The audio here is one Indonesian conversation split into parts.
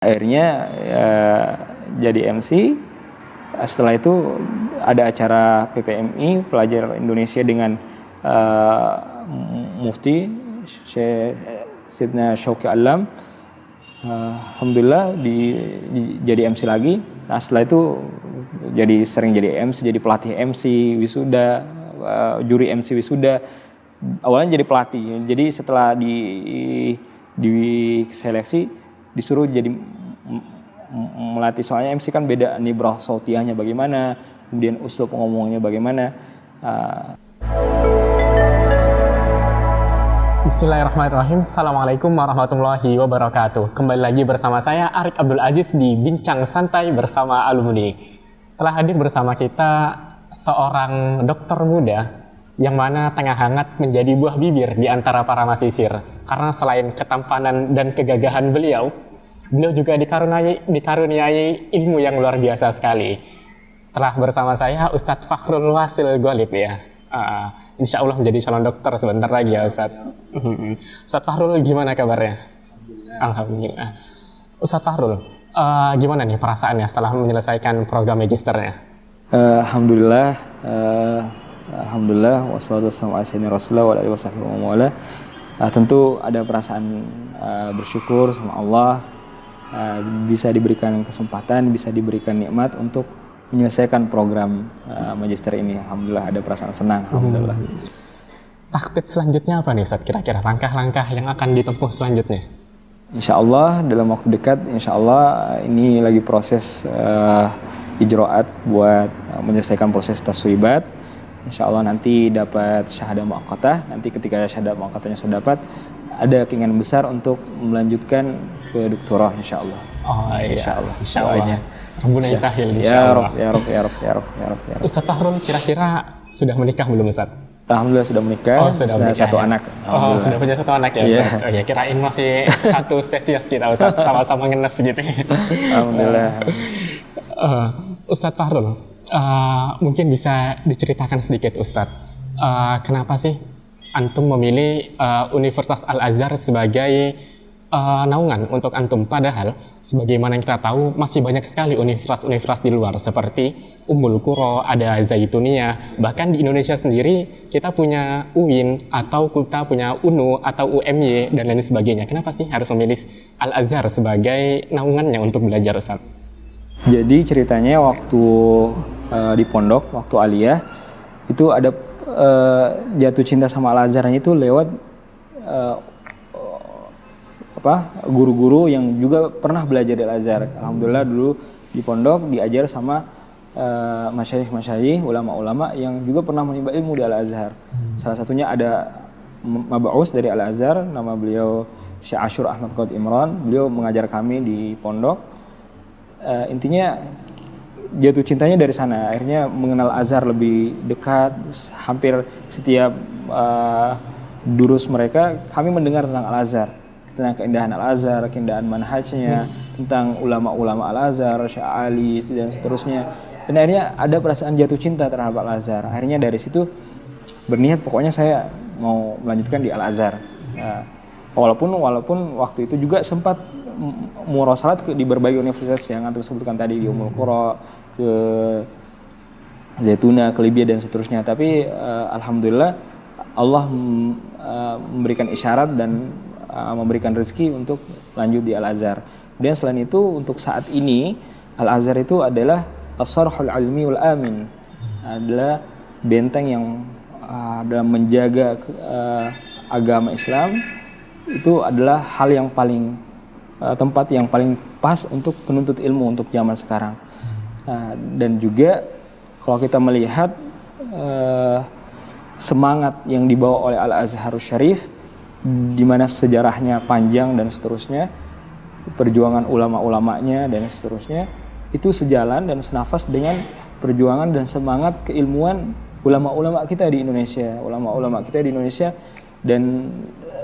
Akhirnya jadi MC. Setelah itu ada acara PPMI Pelajar Indonesia dengan Mufti Syekh Sidna Syauqi Alam. Alhamdulillah jadi MC lagi. Nah setelah itu sering jadi MC, jadi pelatih MC wisuda, juri MC wisuda. Awalnya jadi pelatih. Jadi setelah di seleksi disuruh jadi melatih, soalnya MC kan beda nih bro, sautiahnya bagaimana, kemudian uslub ngomongnya bagaimana. Bismillahirrahmanirrahim. Assalamualaikum warahmatullahi wabarakatuh. Kembali lagi bersama saya Arik Abdul Aziz di Bincang Santai bersama Alumni. Telah hadir bersama kita seorang dokter muda yang mana tengah hangat menjadi buah bibir di antara para mahasiswa. Karena selain ketampanan dan kegagahan beliau juga dikaruniai ilmu yang luar biasa sekali. Telah bersama saya Ustadz Fakhrul Wasil Ghalib ya. Insya Allah menjadi calon dokter sebentar lagi ya Ustadz. Ustadz Fakhrul gimana kabarnya? Alhamdulillah. Ustadz Fakhrul, gimana nih perasaannya setelah menyelesaikan program magisternya? Alhamdulillah. Alhamdulillah wassalatu wassalamu ala sayyidina Rasulullah wa alihi wasallam. Tentu ada perasaan bersyukur sama Allah, bisa diberikan kesempatan, bisa diberikan nikmat untuk menyelesaikan program magister ini. Alhamdulillah ada perasaan senang. Alhamdulillah. Taktik selanjutnya apa nih Ustadz? Kira-kira langkah-langkah yang akan ditempuh selanjutnya? Insya Allah dalam waktu dekat, insya Allah ini lagi proses ijroat buat menyelesaikan proses taswibat. Insya Allah nanti dapat syahadah muaqqatah. Nanti ketika syahadah muaqqatahnya sudah dapat, ada keinginan besar untuk melanjutkan ke doktorah insya Allah. Oh iya, insya Allah. Rabbuna yusahil insya Allah. Ya Rabb. Ustadz Fakhrul kira-kira sudah menikah belum Ustadz? Alhamdulillah sudah menikah. Oh sudah menikah, satu ya? Anak. Oh sudah punya satu anak ya Ustadz? Yeah. Oh ya kirain masih satu spesies kita Ustadz, sama-sama ngenes gitu. Alhamdulillah. Ustadz Fakhrul, mungkin bisa diceritakan sedikit Ustadz, kenapa sih antum memilih Universitas Al-Azhar sebagai naungan untuk antum, padahal sebagaimana yang kita tahu masih banyak sekali universitas-universitas di luar seperti Ummul Qura, ada Zaituniyah, bahkan di Indonesia sendiri kita punya UIN atau kita punya UNU atau UMY dan lain sebagainya. Kenapa sih harus memilih Al-Azhar sebagai naungannya untuk belajar Ustaz? Jadi ceritanya waktu di pondok, waktu aliyah itu ada jatuh cinta sama Al-Azharnya itu lewat guru-guru yang juga pernah belajar di Al-Azhar. Alhamdulillah dulu di pondok diajar sama masyayikh, ulama-ulama yang juga pernah menimba ilmu di Al-Azhar. Salah satunya ada mab'us dari Al-Azhar, nama beliau Syekh Ashur Ahmad Qad Imran. Beliau mengajar kami di pondok. Intinya jatuh cintanya dari sana. Akhirnya mengenal Azhar lebih dekat. Hampir setiap durus mereka kami mendengar tentang Al-Azhar, tentang keindahan Al-Azhar, keindahan manhajnya, tentang ulama-ulama Al-Azhar, Syekh Ali dan seterusnya. Dan akhirnya ada perasaan jatuh cinta terhadap Al-Azhar. Akhirnya dari situ berniat pokoknya saya mau melanjutkan di Al-Azhar. Walaupun waktu itu juga sempat murasalat di berbagai universitas yang antum sebutkan tadi, di Ummul Qura, ke Zaituniyah, ke Libya dan seterusnya. Tapi alhamdulillah Allah memberikan isyarat dan memberikan rezeki untuk lanjut di Al-Azhar. Kemudian selain itu untuk saat ini Al-Azhar itu adalah as-sarhul ilmiul amin, adalah benteng yang dalam menjaga agama Islam. Itu adalah hal yang paling tempat yang paling pas untuk penuntut ilmu untuk zaman sekarang. Dan juga kalau kita melihat semangat yang dibawa oleh Al-Azharus Syarif, di mana sejarahnya panjang dan seterusnya, perjuangan ulama-ulamanya dan seterusnya, itu sejalan dan senafas dengan perjuangan dan semangat keilmuan ulama-ulama kita di Indonesia, dan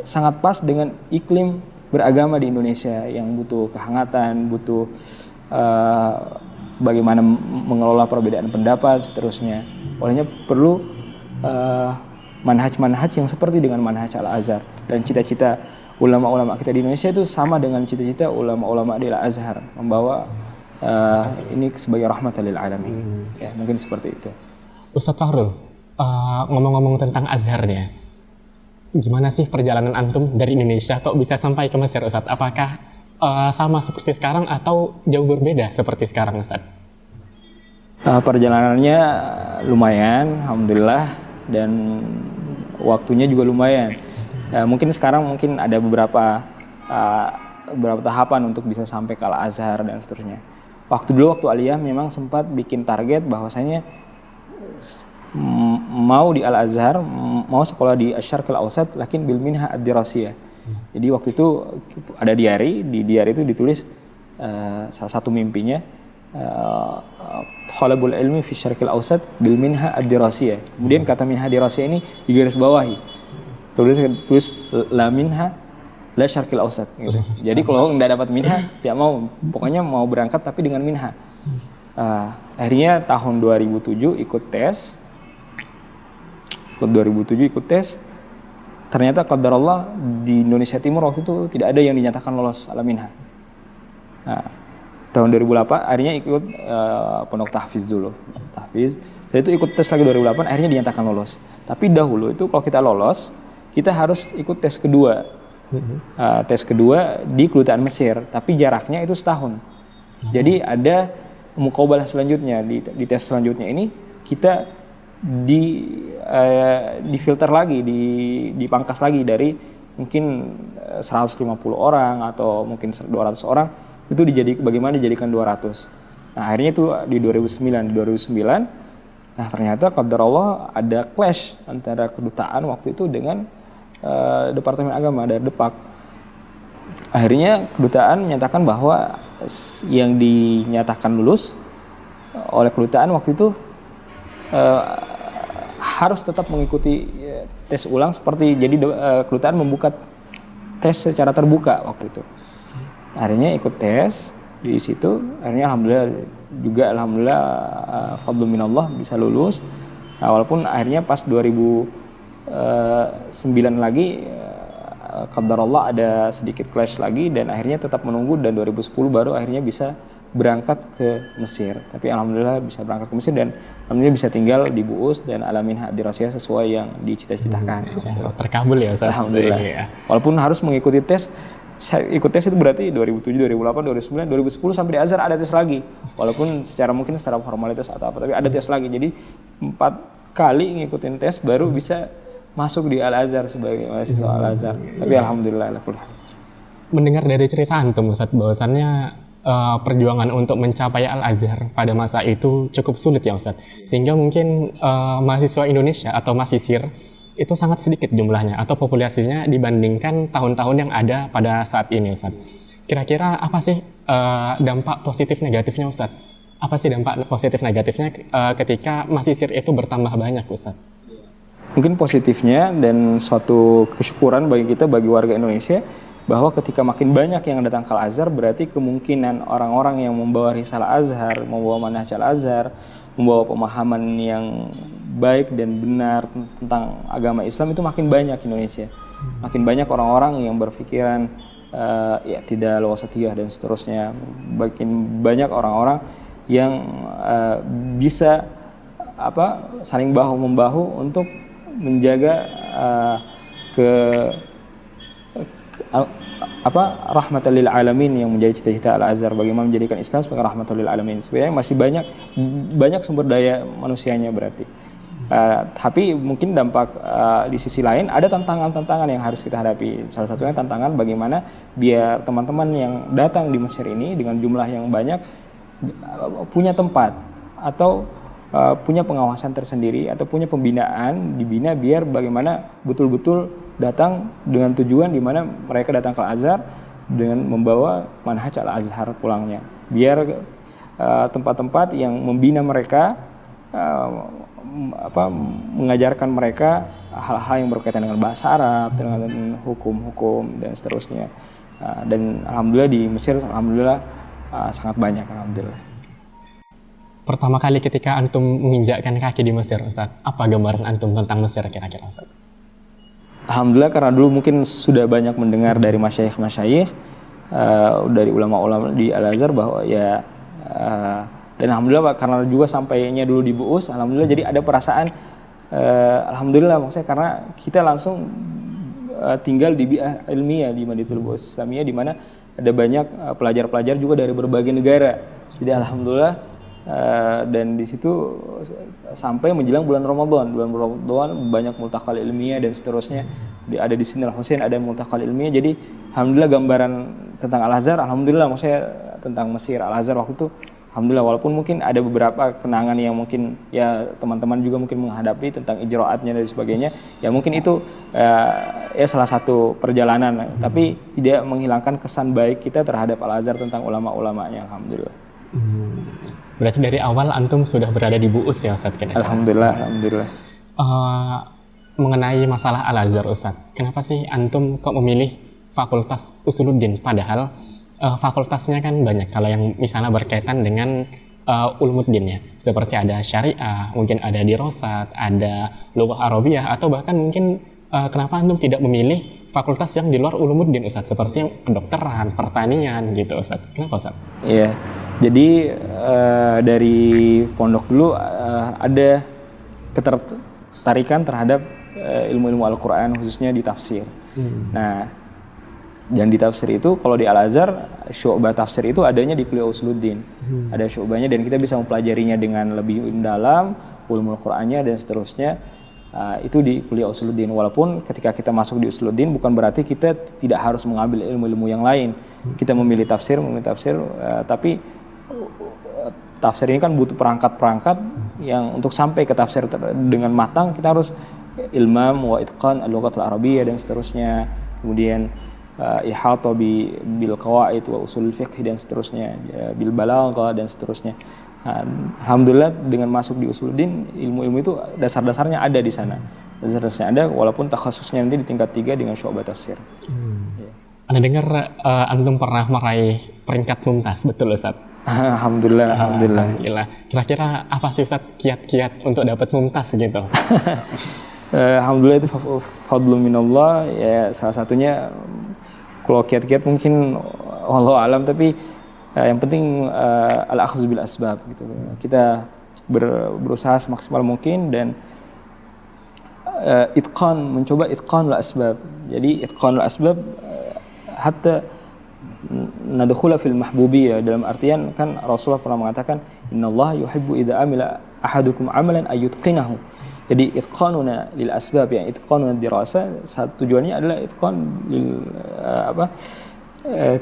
sangat pas dengan iklim beragama di Indonesia yang butuh kehangatan, butuh bagaimana mengelola perbedaan pendapat seterusnya. Olehnya perlu manhaj-manhaj yang seperti dengan manhaj Al-Azhar, dan cita-cita ulama-ulama kita di Indonesia itu sama dengan cita-cita ulama-ulama di Al-Azhar, membawa ini sebagai rahmatan lil alamin. Ya, mungkin seperti itu. Ustadz Fahrul, ngomong-ngomong tentang Azhar nih, gimana sih perjalanan antum dari Indonesia kok bisa sampai ke Mesir, Ustadz? Apakah sama seperti sekarang atau jauh berbeda seperti sekarang, Ustadz? Perjalanannya lumayan, alhamdulillah, dan waktunya juga lumayan. Mungkin sekarang ada beberapa tahapan untuk bisa sampai ke Al-Azhar dan seterusnya. Waktu aliyah memang sempat bikin target bahwasanya mau di Al-Azhar, mau sekolah di Asy-Syarqil Awsat, lakin bil minha ad-dirasiyah. Jadi waktu itu ada di diary itu ditulis salah satu mimpinya, Thalabul ilmi fi Syarqil Awsat bil minha ad-dirasiyah. Kemudian kata minha ad-dirasiyah ini digaris bawahi. Tulis la minha la Syarqil Awsat gitu. Jadi kalau nggak dapat minha, tidak mau, pokoknya mau berangkat tapi dengan minha. Akhirnya tahun 2007 ikut tes. Ternyata qadarullah di Indonesia Timur waktu itu tidak ada yang dinyatakan lolos ala minha. Tahun 2008 akhirnya ikut pondok tahfiz dulu. Saya itu ikut tes lagi 2008, akhirnya dinyatakan lolos. Tapi dahulu itu kalau kita lolos, kita harus ikut tes kedua. Tes kedua di Kedutaan Mesir, tapi jaraknya itu setahun. Jadi ada muqabalah selanjutnya, di tes selanjutnya ini kita difilter lagi, dipangkas lagi dari mungkin 150 orang atau mungkin 200 orang, itu dijadikan 200. Nah, akhirnya itu di 2009. Nah, ternyata qadarullah ada clash antara kedutaan waktu itu dengan Departemen Agama dari Depak. Akhirnya kedutaan menyatakan bahwa yang dinyatakan lulus oleh kedutaan waktu itu harus tetap mengikuti tes ulang, seperti jadi kedutaan membuka tes secara terbuka waktu itu. Akhirnya ikut tes di situ, akhirnya alhamdulillah fadlu minallah bisa lulus. Nah, walaupun akhirnya pas 2009 lagi qadarullah ada sedikit clash lagi, dan akhirnya tetap menunggu, dan 2010 baru akhirnya bisa berangkat ke Mesir. Tapi alhamdulillah bisa berangkat ke Mesir, dan alhamdulillah bisa tinggal di Bu'us dan alamin dirasiyah sesuai yang dicita-citakan. Terkabul ya, Ustaz. Alhamdulillah. Walaupun harus mengikuti tes, saya ikut tes itu berarti 2007, 2008, 2009, 2010 sampai di Azhar ada tes lagi. Walaupun secara formalitas atau apa, tapi ada tes lagi. Jadi 4 kali ngikutin tes baru bisa masuk di Al-Azhar sebagai mahasiswa Al-Azhar. Tapi alhamdulillah. Mendengar dari cerita antum, Ustaz, bahwasannya perjuangan untuk mencapai Al-Azhar pada masa itu cukup sulit ya, Ustaz. Sehingga mungkin mahasiswa Indonesia atau mahasisir itu sangat sedikit jumlahnya atau populasinya dibandingkan tahun-tahun yang ada pada saat ini, Ustaz. Kira-kira apa sih dampak positif negatifnya, Ustaz? Apa sih dampak positif negatifnya ketika mahasisir itu bertambah banyak, Ustaz? Mungkin positifnya dan suatu kesyukuran bagi kita, bagi warga Indonesia, bahwa ketika makin banyak yang datang ke Al-Azhar, berarti kemungkinan orang-orang yang membawa risalah Azhar, membawa manhaj Al-Azhar, membawa pemahaman yang baik dan benar tentang agama Islam itu makin banyak di Indonesia. Makin banyak orang-orang yang berpikiran tidak wasatiyah dan seterusnya. Makin banyak orang-orang yang bisa saling bahu-membahu untuk menjaga rahmatan lil alamin, yang menjadi cita-cita Al-Azhar, bagaimana menjadikan Islam sebagai rahmatan lil alamin. Sebenarnya masih banyak sumber daya manusianya berarti. Tapi mungkin dampak di sisi lain ada tantangan-tantangan yang harus kita hadapi. Salah satunya tantangan bagaimana biar teman-teman yang datang di Mesir ini dengan jumlah yang banyak punya tempat atau punya pengawasan tersendiri atau punya pembinaan, dibina biar bagaimana betul-betul datang dengan tujuan di mana mereka datang ke Al-Azhar dengan membawa manhaj Al-Azhar pulangnya. Biar tempat-tempat yang membina mereka, mengajarkan mereka hal-hal yang berkaitan dengan bahasa Arab, dengan hukum-hukum dan seterusnya. Dan alhamdulillah di Mesir sangat banyak, alhamdulillah. Pertama kali ketika antum menginjakkan kaki di Mesir, Ustaz, apa gambaran antum tentang Mesir kira-kira, Ustaz? Alhamdulillah karena dulu mungkin sudah banyak mendengar dari masyayikh dari ulama-ulama di Al-Azhar bahwa ya dan alhamdulillah Pak, karena juga sampainya dulu di BUUS, alhamdulillah jadi ada perasaan alhamdulillah maksudnya karena kita langsung tinggal di bi'ah ilmiah di Madinatul BUUS Islamiyah di mana ada banyak pelajar-pelajar juga dari berbagai negara. Jadi alhamdulillah dan di situ sampai menjelang bulan Ramadan banyak multaqal ilmiah dan seterusnya. Ada di sini Al-Husain ada multaqal ilmiah. Jadi alhamdulillah gambaran tentang Al-Azhar, alhamdulillah maksudnya tentang Mesir Al-Azhar waktu itu alhamdulillah, walaupun mungkin ada beberapa kenangan yang mungkin ya teman-teman juga mungkin menghadapi tentang ijraatnya dan sebagainya, ya mungkin itu ya salah satu perjalanan, tapi tidak menghilangkan kesan baik kita terhadap Al-Azhar tentang ulama-ulamanya, alhamdulillah. Berarti dari awal antum sudah berada di BUUS ya Ustadz? Alhamdulillah. Mengenai masalah Al-Azhar Ustadz, kenapa sih antum kok memilih Fakultas Usuluddin padahal fakultasnya kan banyak, kalau yang misalnya berkaitan dengan Ulumuddin ya, seperti ada syariah, mungkin ada dirosat, ada lughah Arabiyah, atau bahkan mungkin kenapa antum tidak memilih fakultas yang di luar Ulumuddin Ustadz, seperti kedokteran, pertanian gitu Ustadz? Kenapa Ustadz? Iya, jadi dari pondok dulu ada ketertarikan terhadap ilmu-ilmu Al-Quran khususnya di tafsir. Nah, dan di tafsir itu kalau di Al-Azhar syu'bah tafsir itu adanya di kuliah Usuluddin. Ada syu'bahnya dan kita bisa mempelajarinya dengan lebih dalam, ulumul Qur'annya dan seterusnya. Itu di kuliah Usuluddin. Walaupun ketika kita masuk di Usuluddin bukan berarti kita tidak harus mengambil ilmu-ilmu yang lain. Kita memilih tafsir, tapi tafsir ini kan butuh perangkat-perangkat yang untuk sampai ke tafsir dengan matang kita harus ilmam wa itqan al-lughatul arabiyyah dan seterusnya. Kemudian ihata bil qawaid wa usul fiqh dan seterusnya, bil balaghah dan seterusnya. Alhamdulillah dengan masuk di Usuluddin ilmu-ilmu itu dasar-dasarnya ada di sana. Dasar-dasarnya ada walaupun takhasusnya nanti di tingkat 3 dengan syu'bah tafsir. Ya. Anda dengar antum pernah meraih peringkat mumtaz, betul Ustaz? Alhamdulillah. Kira-kira apa sih Ustaz kiat-kiat untuk dapat mumtaz gitu? Alhamdulillah itu fadlun minallah, ya salah satunya kalau kiat-kiat mungkin wallahu alam, tapi yang penting al-akhdzu bil asbab gitu. Kita berusaha semaksimal mungkin dan mencoba itqanul asbab. Jadi itqanul asbab hatta nadkhula fil mahbubiyah, dalam artian kan Rasulullah pernah mengatakan innallaha yuhibbu idza amila ahadukum amalan ayyutqinahu. Jadi itqanuna lil asbab, yang itqanuna dirasa tujuannya adalah itqan lil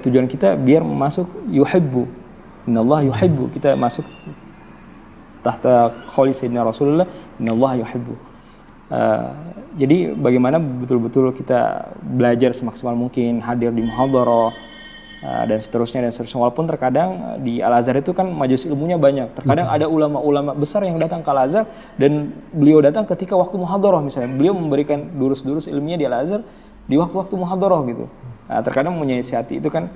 tujuan kita biar masuk yuhibbu, innallaha yuhibbu, kita masuk tahta qauli sayyidina Rasulullah innallaha yuhibbu. Jadi bagaimana betul-betul kita belajar semaksimal mungkin, hadir di muhadharah dan seterusnya. Walaupun terkadang di Al-Azhar itu kan majelis ilmunya banyak. Terkadang ada ulama-ulama besar yang datang ke Al-Azhar dan beliau datang ketika waktu muhadharah misalnya. Beliau memberikan durus-durus ilmiah di Al-Azhar di waktu-waktu muhadharah gitu. Terkadang menyiasati itu kan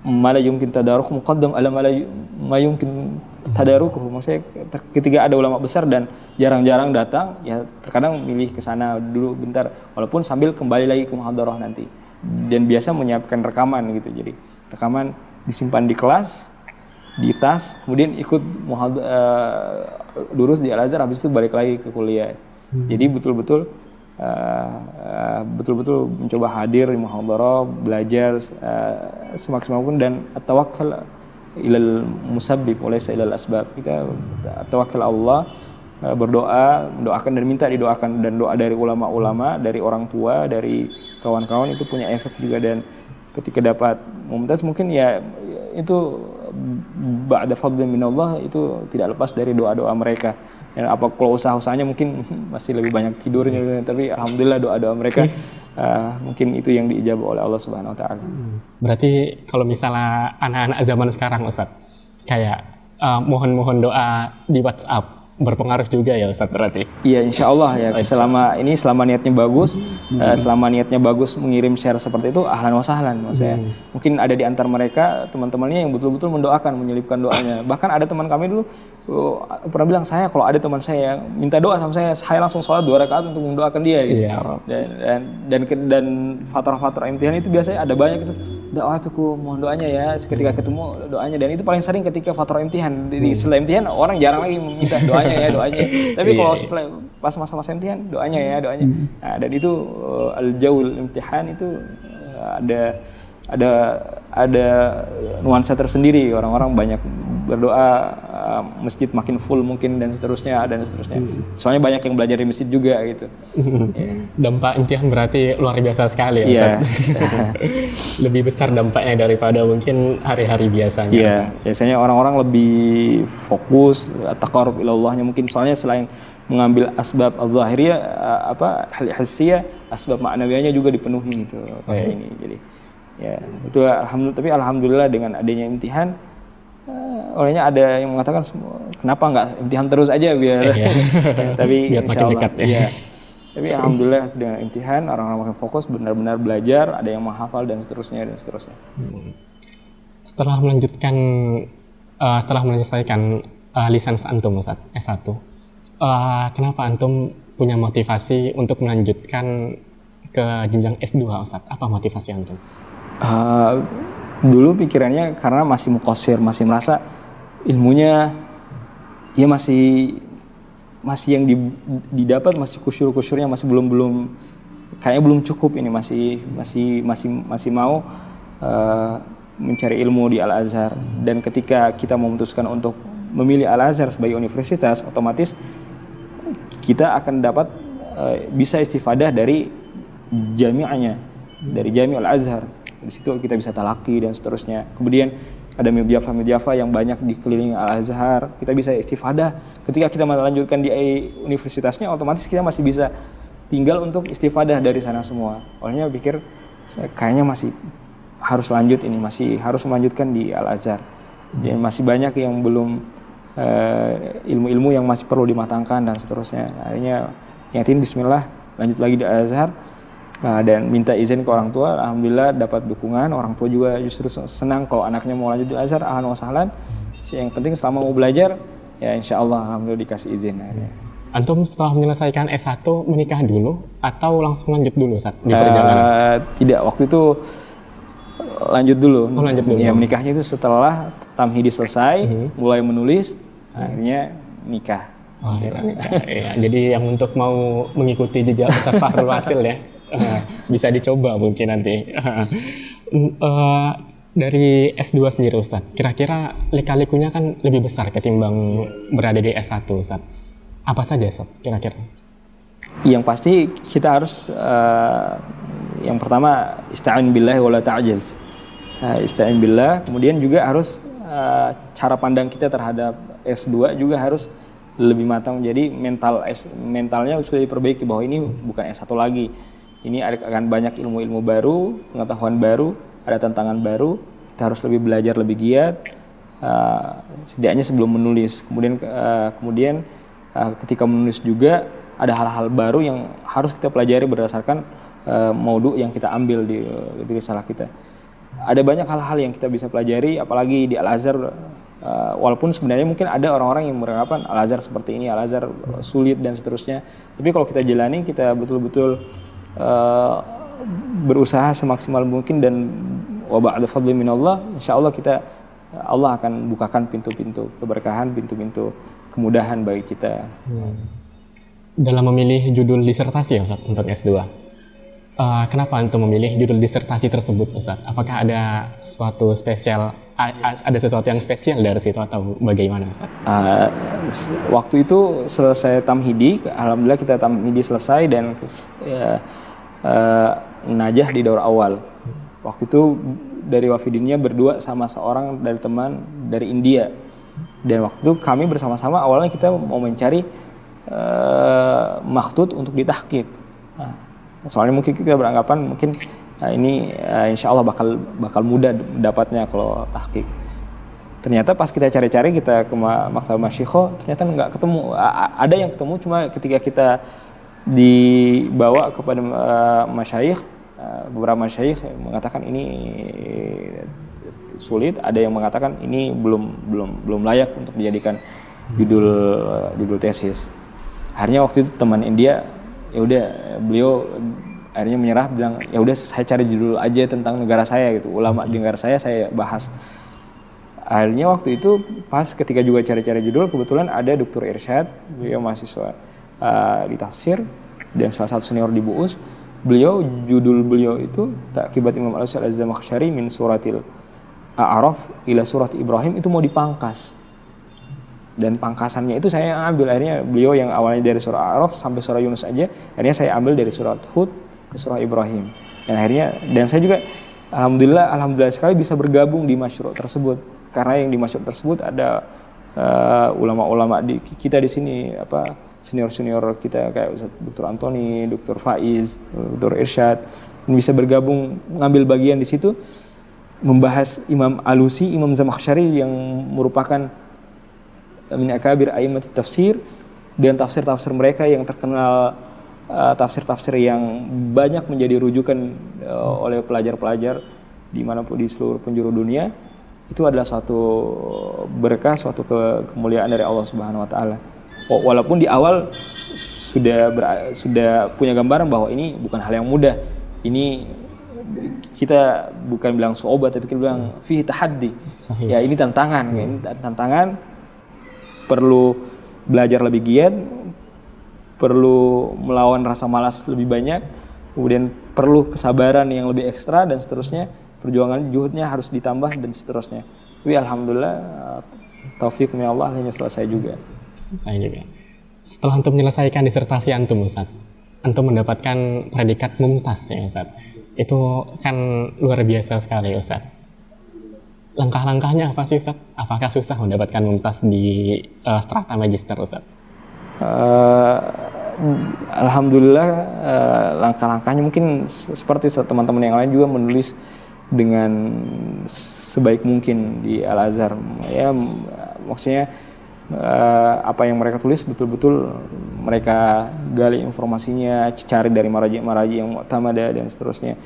ma la yumkin tadaruk muqaddam ala ma yumkin tadarukuh. Maksudnya ketika ada ulama besar dan jarang-jarang datang, ya terkadang milih ke sana dulu bentar walaupun sambil kembali lagi ke muhadharah nanti. Dan biasa menyiapkan rekaman gitu, jadi rekaman disimpan di kelas, di tas, kemudian ikut durus di Al-Azhar, habis itu balik lagi ke kuliah. Jadi betul-betul mencoba hadir di muhadharah, belajar semaksimal mungkin dan tawakkal ilal musabbib walaysa ilal asbab. Kita tawakkal Allah, berdoa, mendoakan dan minta didoakan, dan doa dari ulama-ulama, dari orang tua, dari kawan-kawan itu punya efek juga. Dan ketika dapat mumtaz mungkin ya itu ba'da fadlin minallah, itu tidak lepas dari doa-doa mereka. Dan apa kalau usaha-usahanya mungkin masih lebih banyak tidurnya, tapi alhamdulillah doa-doa mereka mungkin itu yang diijabah oleh Allah Subhanahu wa taala. Berarti kalau misalnya anak-anak zaman sekarang Ustaz kayak mohon-mohon doa di WhatsApp, berpengaruh juga ya Ustadz berarti. Iya, insya Allah ya. Selama niatnya bagus, selama niatnya bagus mengirim share seperti itu, ahlan wa sahlan. Maksudnya mungkin ada di antar mereka teman-temannya yang betul-betul mendoakan, menyelipkan doanya. Bahkan ada teman kami dulu pernah bilang, saya kalau ada teman saya minta doa sama saya langsung sholat 2 rakaat untuk mendoakan dia. Gitu. Iya. Dan fatrah-fatrah imtihan itu biasanya ada banyak itu. Doa tuh mohon doanya ya, ketika ketemu doanya, dan itu paling sering ketika fatrah imtihan. Jadi setelah imtihan orang jarang lagi minta doanya. Tapi kalau setelah pas masa-masa imtihan doanya. Nah, dan itu al-jaul imtihan itu ada nuansa tersendiri, orang-orang banyak berdoa, masjid makin full mungkin dan seterusnya. Soalnya banyak yang belajar di masjid juga gitu. Dampak imtihan berarti luar biasa sekali ya Ustaz. Lebih besar dampaknya daripada mungkin hari-hari biasanya. Iya, biasanya orang-orang lebih fokus taqarrub ilallahnya mungkin, soalnya selain mengambil asbab az-zahiriyah, hissiyah, asbab ma'nawiyahnya juga dipenuhi gitu kayak ini. Jadi ya itu alhamdulillah dengan adanya imtihan, olehnya ada yang mengatakan kenapa nggak imtihan terus aja biar tapi biar makin dekat ya. Iya. Tapi alhamdulillah dengan imtihan orang-orang makin fokus, benar-benar belajar, ada yang menghafal dan seterusnya. Setelah menyelesaikan lisans antum Ustaz S1, kenapa antum punya motivasi untuk melanjutkan ke jenjang S2 Ustaz? Apa motivasi antum? Dulu pikirannya karena masih mukosir, masih merasa ilmunya ya masih yang didapat masih kusyur-kusyurnya, masih belum kayaknya belum cukup, ini masih mau mencari ilmu di Al-Azhar. Dan ketika kita memutuskan untuk memilih Al-Azhar sebagai universitas, otomatis kita akan dapat bisa istifadah dari jami'anya, dari Jami' Al-Azhar. Di situ kita bisa talaki dan seterusnya. Kemudian ada midyafa yang banyak di keliling Al-Azhar. Kita bisa istifadah. Ketika kita melanjutkan di universitasnya, otomatis kita masih bisa tinggal untuk istifadah dari sana semua. Olehnya pikir kayaknya masih harus lanjut ini, masih harus melanjutkan di Al-Azhar. Dan masih banyak yang belum ilmu-ilmu yang masih perlu dimatangkan dan seterusnya. Akhirnya niatin bismillah, lanjut lagi di Al-Azhar. Dan minta izin ke orang tua, alhamdulillah dapat dukungan. Orang tua juga justru senang kalau anaknya mau lanjut di Al-Azhar, ahlan wa sahlan. Yang penting selama mau belajar, ya insya Allah alhamdulillah dikasih izin. Antum setelah menyelesaikan S1 menikah dulu atau langsung lanjut dulu Ustaz di perjalanan? Tidak, waktu itu lanjut dulu. Lanjut dulu. Ya, menikahnya itu setelah tamhidi selesai, mulai menulis, akhirnya nikah. Ya, jadi yang untuk mau mengikuti jejak Ustaz Fahrul Wasil ya, bisa dicoba mungkin nanti. Dari S2 sendiri Ustaz, kira-kira lika-likunya kan lebih besar ketimbang berada di S1 Ustaz. Apa saja Ustaz kira-kira? Yang pasti kita harus yang pertama ista'in billahi wala ta'jaz. Ista'in billah, kemudian juga harus cara pandang kita terhadap S2 juga harus lebih matang. Jadi mentalnya sudah diperbaiki bahwa ini bukan S1 lagi. Ini akan banyak ilmu-ilmu baru, pengetahuan baru, ada tantangan baru. Kita harus lebih belajar, lebih giat, setidaknya sebelum menulis. Kemudian ketika menulis juga ada hal-hal baru yang harus kita pelajari berdasarkan maudhu yang kita ambil di risalah kita. Ada banyak hal-hal yang kita bisa pelajari, apalagi di Al-Azhar. Walaupun sebenarnya mungkin ada orang-orang yang beranggapan Al-Azhar seperti ini, Al-Azhar sulit dan seterusnya. Tapi kalau kita jalani, kita betul-betul berusaha semaksimal mungkin, dan wa ba'da fadli minallah, insyaallah Allah akan bukakan pintu-pintu keberkahan, pintu-pintu kemudahan bagi kita. Dalam memilih judul disertasi ya Ustaz untuk S2, kenapa antum memilih judul disertasi tersebut Ustaz? Apakah ada sesuatu spesial, ada sesuatu yang spesial dari situ atau bagaimana Ustaz? Waktu itu selesai tamhidi, alhamdulillah kita tamhidi selesai dan najah di daur awal. Waktu itu dari Wafidinnya berdua sama seorang dari teman dari India. Dan waktu itu kami bersama-sama awalnya kita mau mencari makhtut untuk ditahqiq. Soalnya mungkin kita beranggapan mungkin ini insya Allah bakal mudah dapatnya kalau tahqiq. Ternyata pas kita cari-cari, kita ke Maktab Masyikho, ternyata nggak ketemu. Ada yang ketemu, cuma ketika kita dibawa kepada masyayikh, beberapa masyayikh mengatakan ini sulit, ada yang mengatakan ini belum layak untuk dijadikan judul tesis. Akhirnya waktu itu teman India, ya udah, beliau akhirnya menyerah, bilang ya udah saya cari judul aja tentang negara saya gitu, ulama di negara saya bahas. Akhirnya waktu itu pas ketika juga cari-cari judul, kebetulan ada Dr. Irsyad, beliau mahasiswa di tafsir dan salah satu senior di BUUS. Judul beliau itu Ta'qibat Imam Al-Alusi Al-Zamakhsyari min suratil A'raf ila surat Ibrahim, itu mau dipangkas. Dan pangkasannya itu saya ambil, akhirnya beliau yang awalnya dari surah A'raf sampai surah Yunus aja, akhirnya saya ambil dari surat Hud ke surah Ibrahim. Dan saya juga alhamdulillah sekali bisa bergabung di masyru' tersebut. Karena yang di masyru' tersebut ada ulama-ulama kita di sini, senior-senior kita kayak Ustaz Dr. Antoni, Dr. Faiz, Dr. Irsyad, bisa bergabung ngambil bagian di situ membahas Imam Alusi, Imam Zamakhsyari yang merupakan min akabir a'immat tafsir, dan tafsir-tafsir mereka yang terkenal, tafsir-tafsir yang banyak menjadi rujukan oleh pelajar-pelajar dimanapun di seluruh penjuru dunia. Itu adalah suatu berkah, suatu kemuliaan dari Allah Subhanahu wa taala. Walaupun di awal sudah punya gambaran bahwa ini bukan hal yang mudah. Ini kita bukan bilang su'obat, tapi kita bilang fihi tahaddi. Ya, ini tantangan, perlu belajar lebih giat, perlu melawan rasa malas lebih banyak, kemudian perlu kesabaran yang lebih ekstra, dan seterusnya. Perjuangan juhudnya harus ditambah dan seterusnya. Tapi alhamdulillah taufiknya Allah hanya selesai juga. Setelah antum menyelesaikan disertasi antum, Ustaz, antum mendapatkan predikat mumtaz ya, Ustaz. Itu kan luar biasa sekali, Ustaz. Langkah-langkahnya apa sih, Ustaz? Apakah susah mendapatkan mumtaz di strata magister, Ustaz? Alhamdulillah langkah-langkahnya mungkin seperti teman-teman yang lain juga menulis dengan sebaik mungkin di Al-Azhar. Ya, maksudnya apa yang mereka tulis betul-betul mereka gali informasinya, cari dari maraji yang mu'tamada dan seterusnya.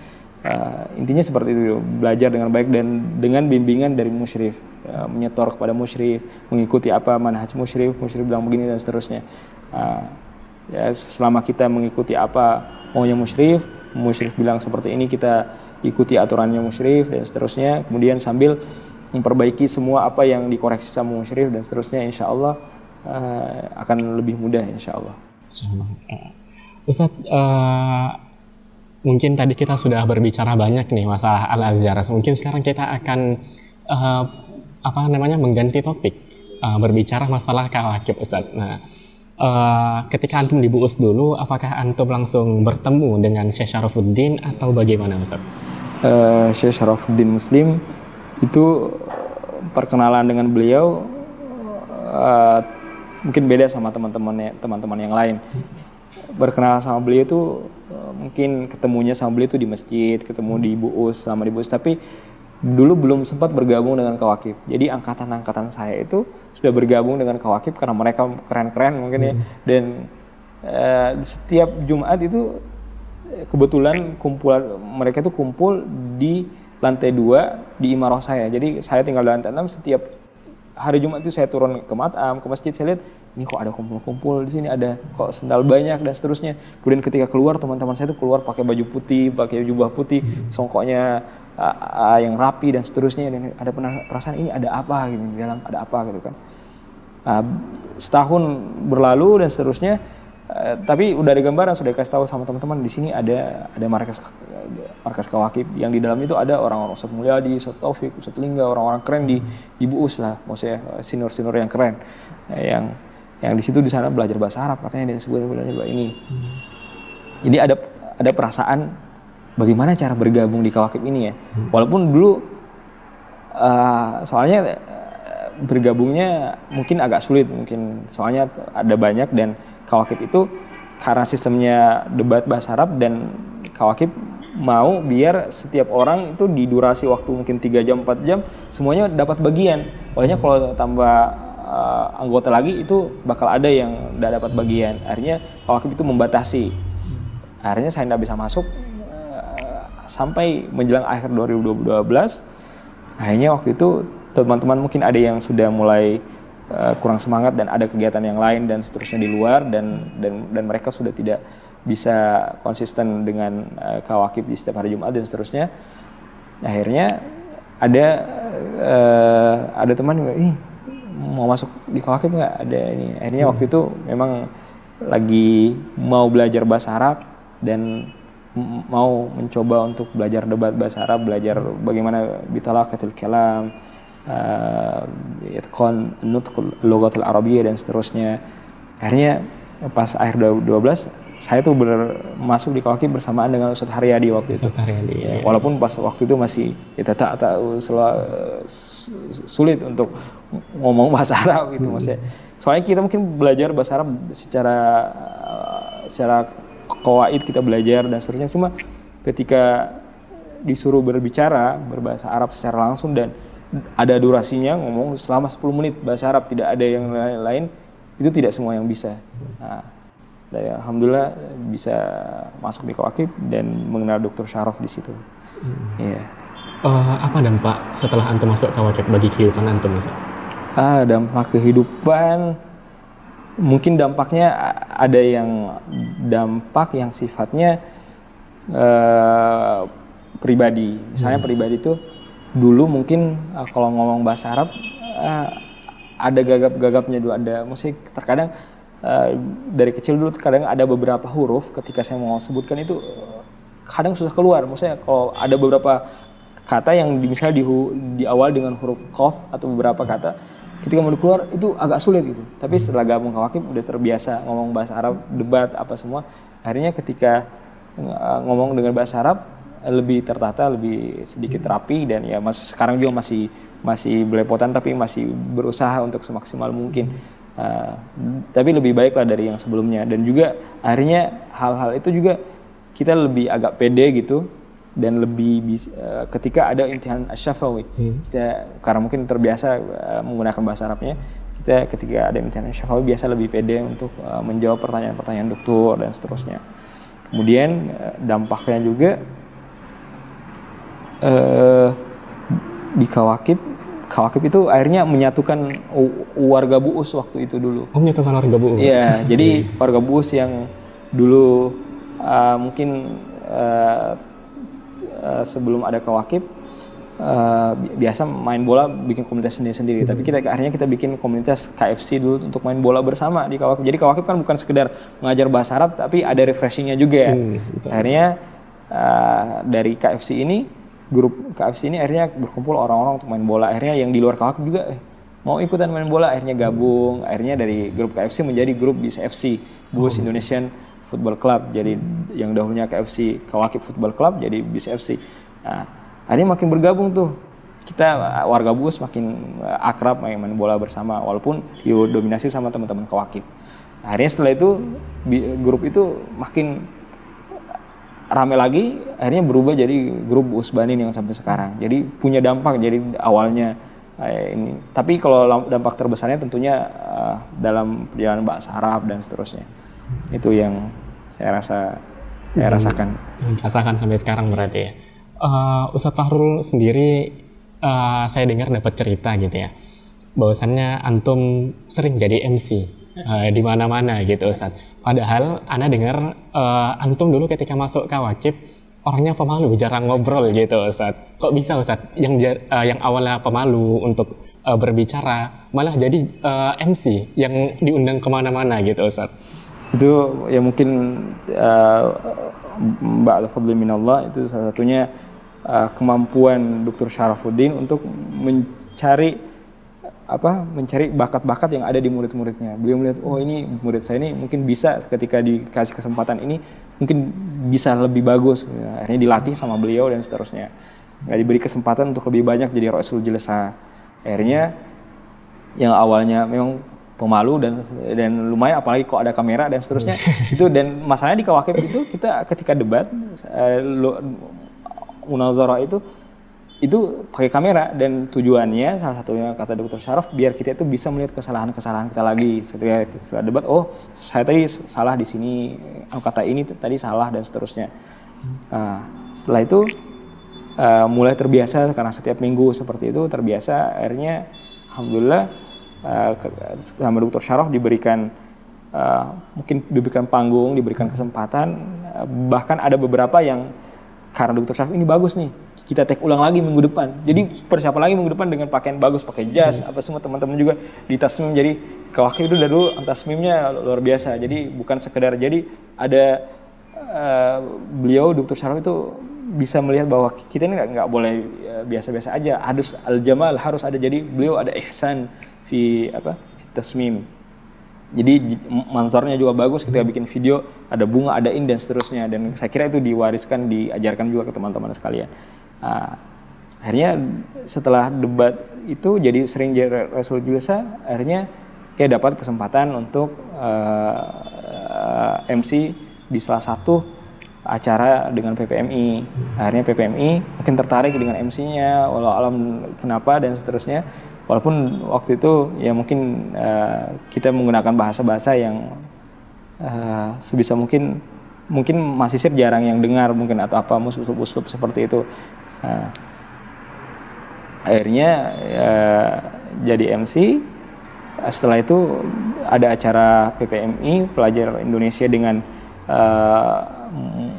Intinya seperti itu, belajar dengan baik dan dengan bimbingan dari musyrif, menyetor kepada musyrif, mengikuti apa manhaj musyrif bilang begini dan seterusnya. Ya, selama kita mengikuti apa maunya musyrif bilang seperti ini, kita ikuti aturannya musyrif dan seterusnya, kemudian sambil memperbaiki semua apa yang dikoreksi sama musyrif dan seterusnya, insya Allah akan lebih mudah, insya Allah. Ustaz, mungkin tadi kita sudah berbicara banyak nih masalah Al-Azhar. Mungkin sekarang kita akan mengganti topik, berbicara masalah kawakib, Ustaz. Nah, ketika antum di BUUS dulu, apakah antum langsung bertemu dengan Syekh Syarafuddin atau bagaimana, Ustaz? Syekh Syarafuddin Muslim itu perkenalan dengan beliau mungkin beda sama teman-teman yang lain. Berkenalan sama beliau itu mungkin ketemunya sama beliau itu di masjid, ketemu di BUUS, selama di BUUS, tapi dulu belum sempat bergabung dengan Kawakib. Jadi angkatan saya itu sudah bergabung dengan Kawakib karena mereka keren-keren mungkin ya. Dan setiap Jumat itu kebetulan mereka itu kumpul di lantai 2 di imarah saya. Jadi saya tinggal di lantai 6, setiap hari Jumat itu saya turun ke Matam, ke masjid, saya lihat ini kok ada kumpul-kumpul di sini, ada kok sendal banyak dan seterusnya. Kemudian ketika keluar, teman-teman saya itu keluar pakai baju putih, pakai jubah putih, songkoknya yang rapi dan seterusnya, dan ada perasaan ini ada apa gitu di dalam, ada apa gitu kan. Setahun berlalu dan seterusnya, tapi udah ada gambaran, sudah dikasih tahu sama teman-teman di sini ada markas Kawakib yang di dalam itu ada orang-orang Ustaz Mulyadi, Ustaz Taufik, Ustaz Lingga, orang-orang keren di BUUS lah, maksudnya senior-senior yang keren, yang di situ di sana belajar bahasa Arab katanya, dan sebagainya belajar bahasa ini. Jadi ada perasaan bagaimana cara bergabung di Kawakib ini ya. Walaupun dulu soalnya bergabungnya mungkin agak sulit, soalnya ada banyak, dan Kawakib itu karena sistemnya debat bahasa Arab, dan Kawakib mau biar setiap orang itu di durasi waktu mungkin 3 jam 4 jam semuanya dapat bagian. Pokoknya kalau tambah anggota lagi itu bakal ada yang tidak dapat bagian. Akhirnya Kawakib itu membatasi. Akhirnya saya tidak bisa masuk sampai menjelang akhir 2012. Akhirnya waktu itu teman-teman mungkin ada yang sudah mulai kurang semangat dan ada kegiatan yang lain dan seterusnya di luar dan mereka sudah tidak bisa konsisten dengan Kawakib di setiap hari Jumat dan seterusnya. Akhirnya ada teman juga, mau masuk di Kawakib nggak? Ada ini. Akhirnya waktu itu memang lagi mau belajar bahasa Arab dan mau mencoba untuk belajar debat bahasa Arab, belajar bagaimana bitalaqatil kalam, itqan nutqul lughatil arabiyyah dan seterusnya. Akhirnya pas akhir 2012 saya tuh masuk di Kawakib bersamaan dengan Ustadz Haryadi waktu itu. Ya, walaupun pas waktu itu masih kita tak sulit untuk ngomong bahasa Arab gitu maksudnya. Soalnya kita mungkin belajar bahasa Arab secara qawaid kita belajar dan seterusnya, cuma ketika disuruh berbicara berbahasa Arab secara langsung dan ada durasinya ngomong selama 10 menit bahasa Arab, tidak ada yang lain, itu tidak semua yang bisa. Nah, alhamdulillah bisa masuk di Kawakib dan mengenal Dr. Syaraf di situ. Yeah. Apa dampak setelah antum masuk Kawakib bagi kehidupan antum, Ustaz? Dampak kehidupan, mungkin dampaknya ada yang dampak yang sifatnya pribadi. Misalnya pribadi itu dulu mungkin kalau ngomong bahasa Arab ada gagap-gagapnya dulu, ada musik terkadang dari kecil dulu kadang ada beberapa huruf ketika saya mau sebutkan itu kadang susah keluar. Maksudnya kalau ada beberapa kata yang misalnya di awal dengan huruf qaf atau beberapa kata ketika mau keluar itu agak sulit gitu. Tapi setelah gabung Kawakib udah terbiasa ngomong bahasa Arab, debat apa semua. Akhirnya ketika ngomong dengan bahasa Arab lebih tertata, lebih sedikit rapi dan ya sekarang juga masih belepotan tapi masih berusaha untuk semaksimal mungkin. Tapi lebih baik lah dari yang sebelumnya dan juga akhirnya hal-hal itu juga kita lebih agak pede gitu dan lebih ketika ada imtihan asy-syafawi kita karena mungkin terbiasa menggunakan bahasa Arabnya, kita ketika ada imtihan asy-syafawi biasa lebih pede untuk menjawab pertanyaan-pertanyaan dokter dan seterusnya. Kemudian dampaknya juga di Kawakib itu akhirnya menyatukan warga Buus waktu itu dulu. Menyatukan warga Buus. Iya, jadi warga Buus yang dulu mungkin sebelum ada Kawakib biasa main bola bikin komunitas sendiri-sendiri. Tapi akhirnya kita bikin komunitas KFC dulu untuk main bola bersama di Kawakib. Jadi Kawakib kan bukan sekedar mengajar bahasa Arab, tapi ada refreshingnya juga. Akhirnya dari KFC ini, grup KFC ini akhirnya berkumpul orang-orang untuk main bola. Akhirnya yang di luar Kawakib juga mau ikutan main bola, akhirnya gabung. Akhirnya dari grup KFC menjadi grup BIS FC, Buus Indonesian Football Club. Jadi yang dahulunya KFC Kawakib Football Club jadi BIS FC. Nah, akhirnya makin bergabung tuh. Kita warga Buus makin akrab main bola bersama walaupun didominasi sama teman-teman Kawakib. Akhirnya setelah itu grup itu makin rame lagi, akhirnya berubah jadi grup Buus Banin yang sampai sekarang. Jadi punya dampak, jadi awalnya ini. Tapi kalau dampak terbesarnya tentunya dalam perjalanan bahasa Arab dan seterusnya. Itu yang saya rasakan. Rasakan sampai sekarang berarti ya. Ustadz Fahrul sendiri, saya dengar dapat cerita gitu ya, bahwasannya antum sering jadi MC di mana-mana gitu Ustadz. Padahal Ana dengar antum dulu ketika masuk Kawakib orangnya pemalu, jarang ngobrol gitu Ustadz. Kok bisa Ustadz yang awalnya pemalu untuk berbicara malah jadi MC yang diundang kemana-mana gitu Ustadz? Itu ya mungkin ba'da fadli minallah, itu salah satunya kemampuan Dr. Syarafuddin untuk mencari bakat-bakat yang ada di murid-muridnya. Beliau melihat, oh ini murid saya ini mungkin bisa ketika dikasih kesempatan ini mungkin bisa lebih bagus. Akhirnya dilatih sama beliau dan seterusnya. Nggak diberi kesempatan untuk lebih banyak jadi Rasul Jelasa. Akhirnya yang awalnya memang pemalu dan lumayan apalagi kok ada kamera dan seterusnya itu. Dan masalahnya di Kawakib itu kita ketika debat munazarah itu pakai kamera, dan tujuannya salah satunya kata Dr. Syaraf biar kita itu bisa melihat kesalahan-kesalahan kita lagi setelah debat. Oh, saya tadi salah di sini, kata ini tadi salah dan seterusnya. Setelah itu mulai terbiasa karena setiap minggu seperti itu terbiasa, akhirnya alhamdulillah sama Dr. Syaraf diberikan mungkin diberikan panggung, diberikan kesempatan, bahkan ada beberapa yang karena Dr. Syaraf ini bagus nih, kita take ulang lagi minggu depan. Jadi persiapan lagi minggu depan dengan pakaian bagus, pakai jas, apa semua teman-teman juga di tasmim. Jadi Kawakib itu dulu tasmimnya luar biasa. Jadi bukan sekedar, jadi ada beliau Dr. Syaraf itu bisa melihat bahwa kita ini nggak boleh biasa-biasa aja, harus al-jamal, harus ada. Jadi beliau ada ihsan fi tasmim. Jadi manzarnya juga bagus ketika bikin video, ada bunga, ada in dan seterusnya. Dan saya kira itu diwariskan, diajarkan juga ke teman-teman sekalian. Akhirnya setelah debat itu jadi sering jadi Rasul Jilsa, akhirnya ya dapat kesempatan untuk MC di salah satu acara dengan PPMI. Akhirnya PPMI mungkin tertarik dengan MC-nya, walau alam kenapa dan seterusnya. Walaupun waktu itu ya mungkin kita menggunakan bahasa-bahasa yang sebisa mungkin masih jarang yang dengar mungkin, atau apa uslub-uslub seperti itu. Akhirnya jadi MC. Setelah itu ada acara PPMI Pelajar Indonesia dengan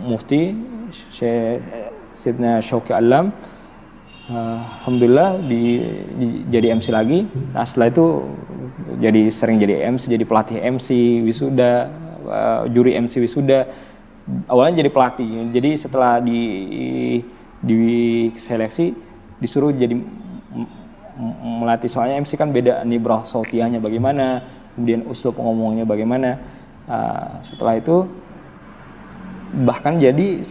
Mufti Sidna Syauqi Alam. Alhamdulillah jadi MC lagi. Nah setelah itu sering jadi MC, jadi pelatih MC wisuda, juri MC wisuda. Awalnya jadi pelatih. Jadi setelah di seleksi disuruh jadi melatih, soalnya MC kan beda nibrah sautiyahnya bagaimana, kemudian uslub ngomongnya bagaimana. Setelah itu bahkan jadi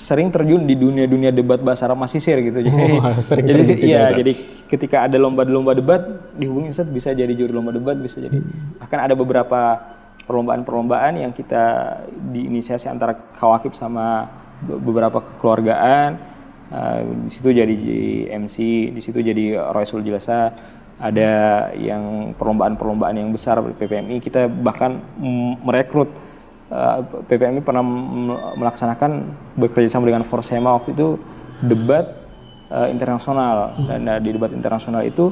sering terjun di dunia debat bahasa Arab Masisir gitu. Jadi ketika ada lomba debat dihubungi Ustaz, bisa jadi juri lomba debat, bisa jadi. Bahkan ada beberapa perlombaan yang kita diinisiasi antara Kawakib sama beberapa kekeluargaan. Di situ jadi MC, di situ jadi Rasul Jilsa. Ada yang perlombaan yang besar PPMI, kita bahkan merekrut. PPMI pernah melaksanakan bekerjasama dengan Forsema waktu itu debat internasional, dan di debat internasional itu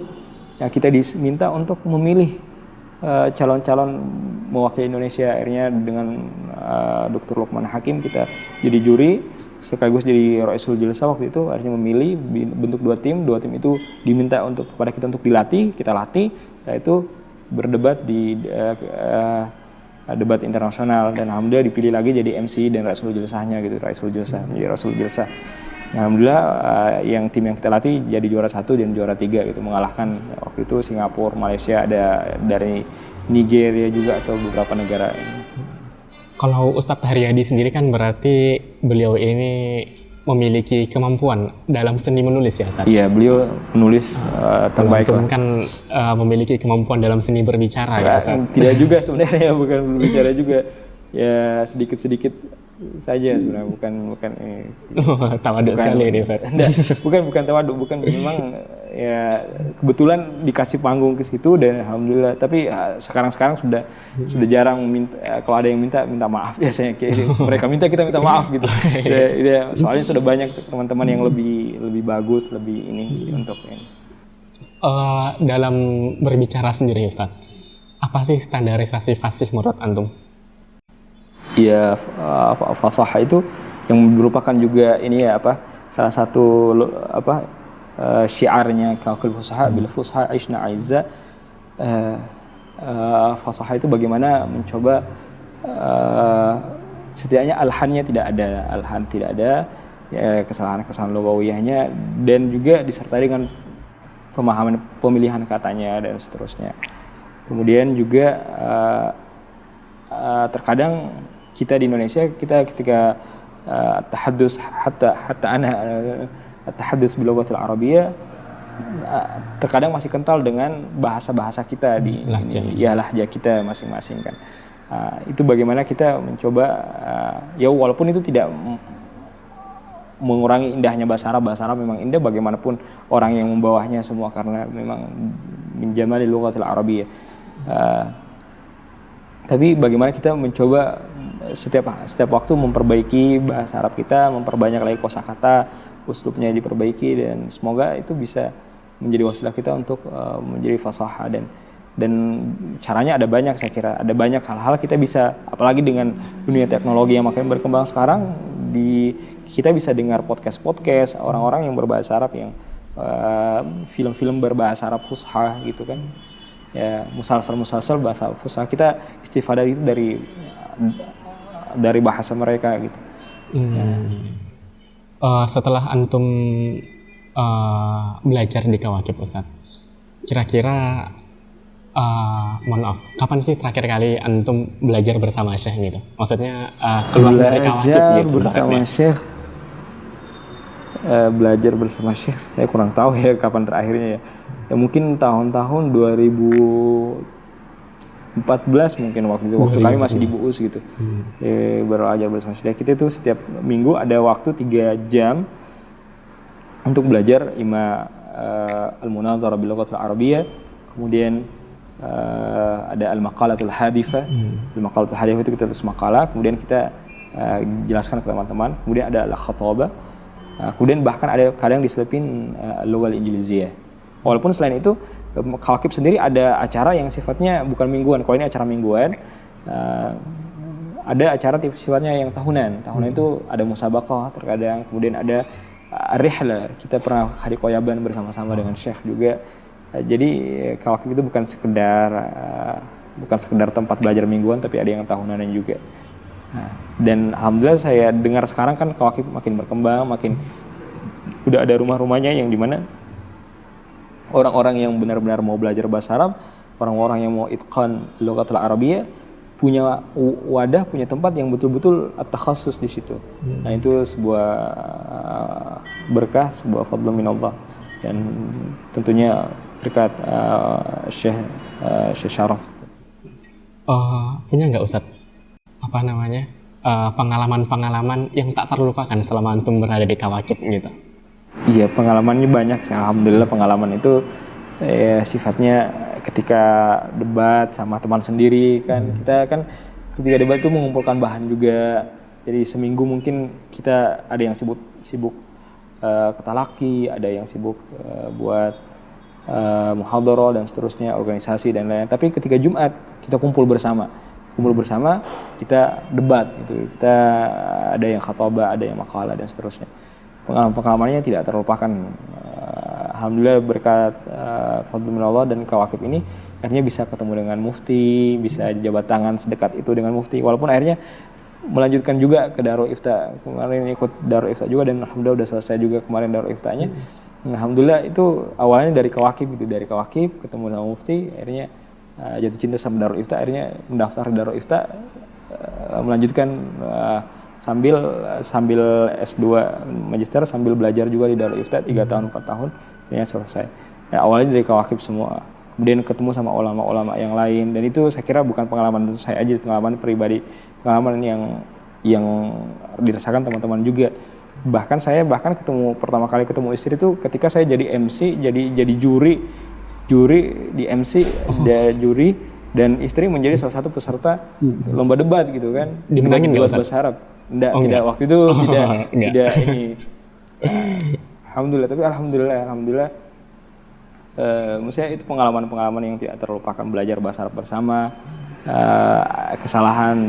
ya, kita diminta untuk memilih calon-calon mewakili Indonesia. Akhirnya dengan Dr. Luqman Hakim kita jadi juri sekaligus jadi Rasul Jilsa waktu itu. Akhirnya memilih bentuk dua tim itu diminta kepada kita untuk dilatih, kita latih, yaitu berdebat di debat internasional, dan alhamdulillah dipilih lagi jadi MC dan Rasul Jilsahnya gitu, menjadi Rasul Jilsah. Alhamdulillah yang tim yang kita latih jadi juara 1 dan juara 3 gitu, mengalahkan waktu itu Singapura, Malaysia, ada dari Nigeria juga atau beberapa negara. Kalau Ustadz Haryadi sendiri kan berarti beliau ini memiliki kemampuan dalam seni menulis ya Ustadz? Iya, beliau menulis terbaik lah. Kan memiliki kemampuan dalam seni berbicara ya Ustadz? Tidak juga sebenarnya, bukan berbicara juga. Ya sedikit-sedikit saja sebenarnya, bukan ini. Tawaduk sekali ini Ustadz. Bukan tawaduk, bukan, memang ya kebetulan dikasih panggung ke situ dan alhamdulillah. Tapi sekarang sudah jarang minta, kalau ada yang minta maaf biasanya, kayak mereka minta kita minta maaf gitu. Soalnya sudah banyak teman-teman yang lebih bagus, lebih ini untuk ini. Dalam berbicara sendiri Ustadz, apa sih standarisasi fasih menurut antum? Ya, fasahah itu yang merupakan juga ini ya salah satu syiarnya Kawakib Fusaha, bil Fusaha Aishna Aizza. Fasahah itu bagaimana mencoba setidaknya alhannya tidak ada, ya, kesalahan lugawiyahnya, dan juga disertai dengan pemahaman pemilihan katanya dan seterusnya. Kemudian juga terkadang kita di Indonesia, kita ketika tahadus hatta ana tahadus bil lughatil arabiyyah, terkadang masih kental dengan bahasa-bahasa kita di lahjah kita masing-masing kan. Itu bagaimana kita mencoba ya walaupun itu tidak mengurangi indahnya bahasa Arab memang indah bagaimanapun orang yang membawanya semua karena memang min jamali lughatil arabiyyah. Tapi bagaimana kita mencoba setiap waktu memperbaiki bahasa Arab kita, memperbanyak lagi kosakata, uslubnya diperbaiki, dan semoga itu bisa menjadi wasilah kita untuk menjadi fasahah. Dan caranya ada banyak, saya kira ada banyak hal-hal kita bisa, apalagi dengan dunia teknologi yang makin berkembang sekarang, kita bisa dengar podcast orang-orang yang berbahasa Arab, yang film-film berbahasa Arab fusha gitu kan ya, musalsal bahasa fusha, kita istifadah itu dari bahasa mereka gitu. Setelah antum belajar di Kawakib Ustaz, kira-kira mohon maaf, kapan sih terakhir kali antum belajar bersama Syekh gitu? Maksudnya keluar dari Kawakib gitu bersama Syekh. Belajar bersama Syekh saya kurang tahu ya kapan terakhirnya ya. Ya mungkin tahun-tahun 2014 mungkin waktu kami masih di BUUS gitu. Belajar bersama Syekh. Kita itu setiap minggu ada waktu 3 jam untuk belajar al-munazarah bil lughatil arabiyyah, kemudian ada al-maqalatul hadifah. Al-maqalatul hadifah itu kita tulis makalah, kemudian kita jelaskan ke teman-teman, kemudian ada al-khatabah. Kemudian bahkan ada kadang diselipin lughah Inggrisiyah. Walaupun selain itu Kawakib sendiri ada acara yang sifatnya bukan mingguan. Kalau ini acara mingguan, ada acara sifatnya yang tahunan. Tahunan itu ada musabaqah terkadang, kemudian ada rihlah. Kita pernah hari Qoyaban bersama-sama dengan Syekh juga. Jadi Kawakib itu bukan sekedar tempat belajar mingguan, tapi ada yang tahunan juga. Dan alhamdulillah saya dengar sekarang kan Kawakib makin berkembang, makin udah ada rumah-rumahnya yang dimana orang-orang yang benar-benar mau belajar bahasa Arab, orang-orang yang mau itqan lughatul arabiyyah, punya wadah, punya tempat yang betul-betul at-takhassus di situ. Nah itu sebuah berkah, sebuah fadl minallah, dan tentunya berkat Syekh Syaraf. Punya nggak Ustadz pengalaman-pengalaman yang tak terlupakan selama antum berada di Kawakib gitu? Iya, pengalamannya banyak sih. Alhamdulillah pengalaman itu sifatnya ketika debat sama teman sendiri kan. Kita kan ketika debat itu mengumpulkan bahan juga. Jadi seminggu mungkin kita ada yang sibuk ketalaki, ada yang sibuk buat muhadharah dan seterusnya, organisasi dan lain-lain. Tapi ketika Jumat kita kumpul bersama, kita debat gitu. Kita ada yang khatabah, ada yang makalah dan seterusnya. Pengalaman-pengalamannya tidak terlupakan. Alhamdulillah berkat fadl minallah dan Kawakib ini akhirnya bisa ketemu dengan mufti, bisa jabat tangan sedekat itu dengan mufti, walaupun akhirnya melanjutkan juga ke Darul Ifta. Kemarin ikut Darul Ifta juga dan alhamdulillah udah selesai juga kemarin Darul Iftanya. Alhamdulillah itu awalnya dari Kawakib gitu, dari Kawakib ketemu sama mufti, akhirnya jatuh cinta sama Darul Ifta, akhirnya mendaftar Darul Ifta, melanjutkan sambil S2 magister, sambil belajar juga di Darul Ifta 3 tahun 4 tahun, akhirnya selesai. Ya, awalnya dari Kawakib semua, kemudian ketemu sama ulama-ulama yang lain, dan itu saya kira bukan pengalaman saya aja, pengalaman pribadi, pengalaman yang dirasakan teman-teman juga. Bahkan saya pertama kali ketemu istri itu ketika saya jadi MC, jadi juri di MC, juri, dan istri menjadi salah satu peserta lomba debat gitu kan. Dimenangin nggak Ustaz? Bahasa Arab. Tidak waktu itu tidak ini. Alhamdulillah, tapi alhamdulillah. Maksudnya itu pengalaman-pengalaman yang tidak terlupakan, belajar bahasa Arab bersama,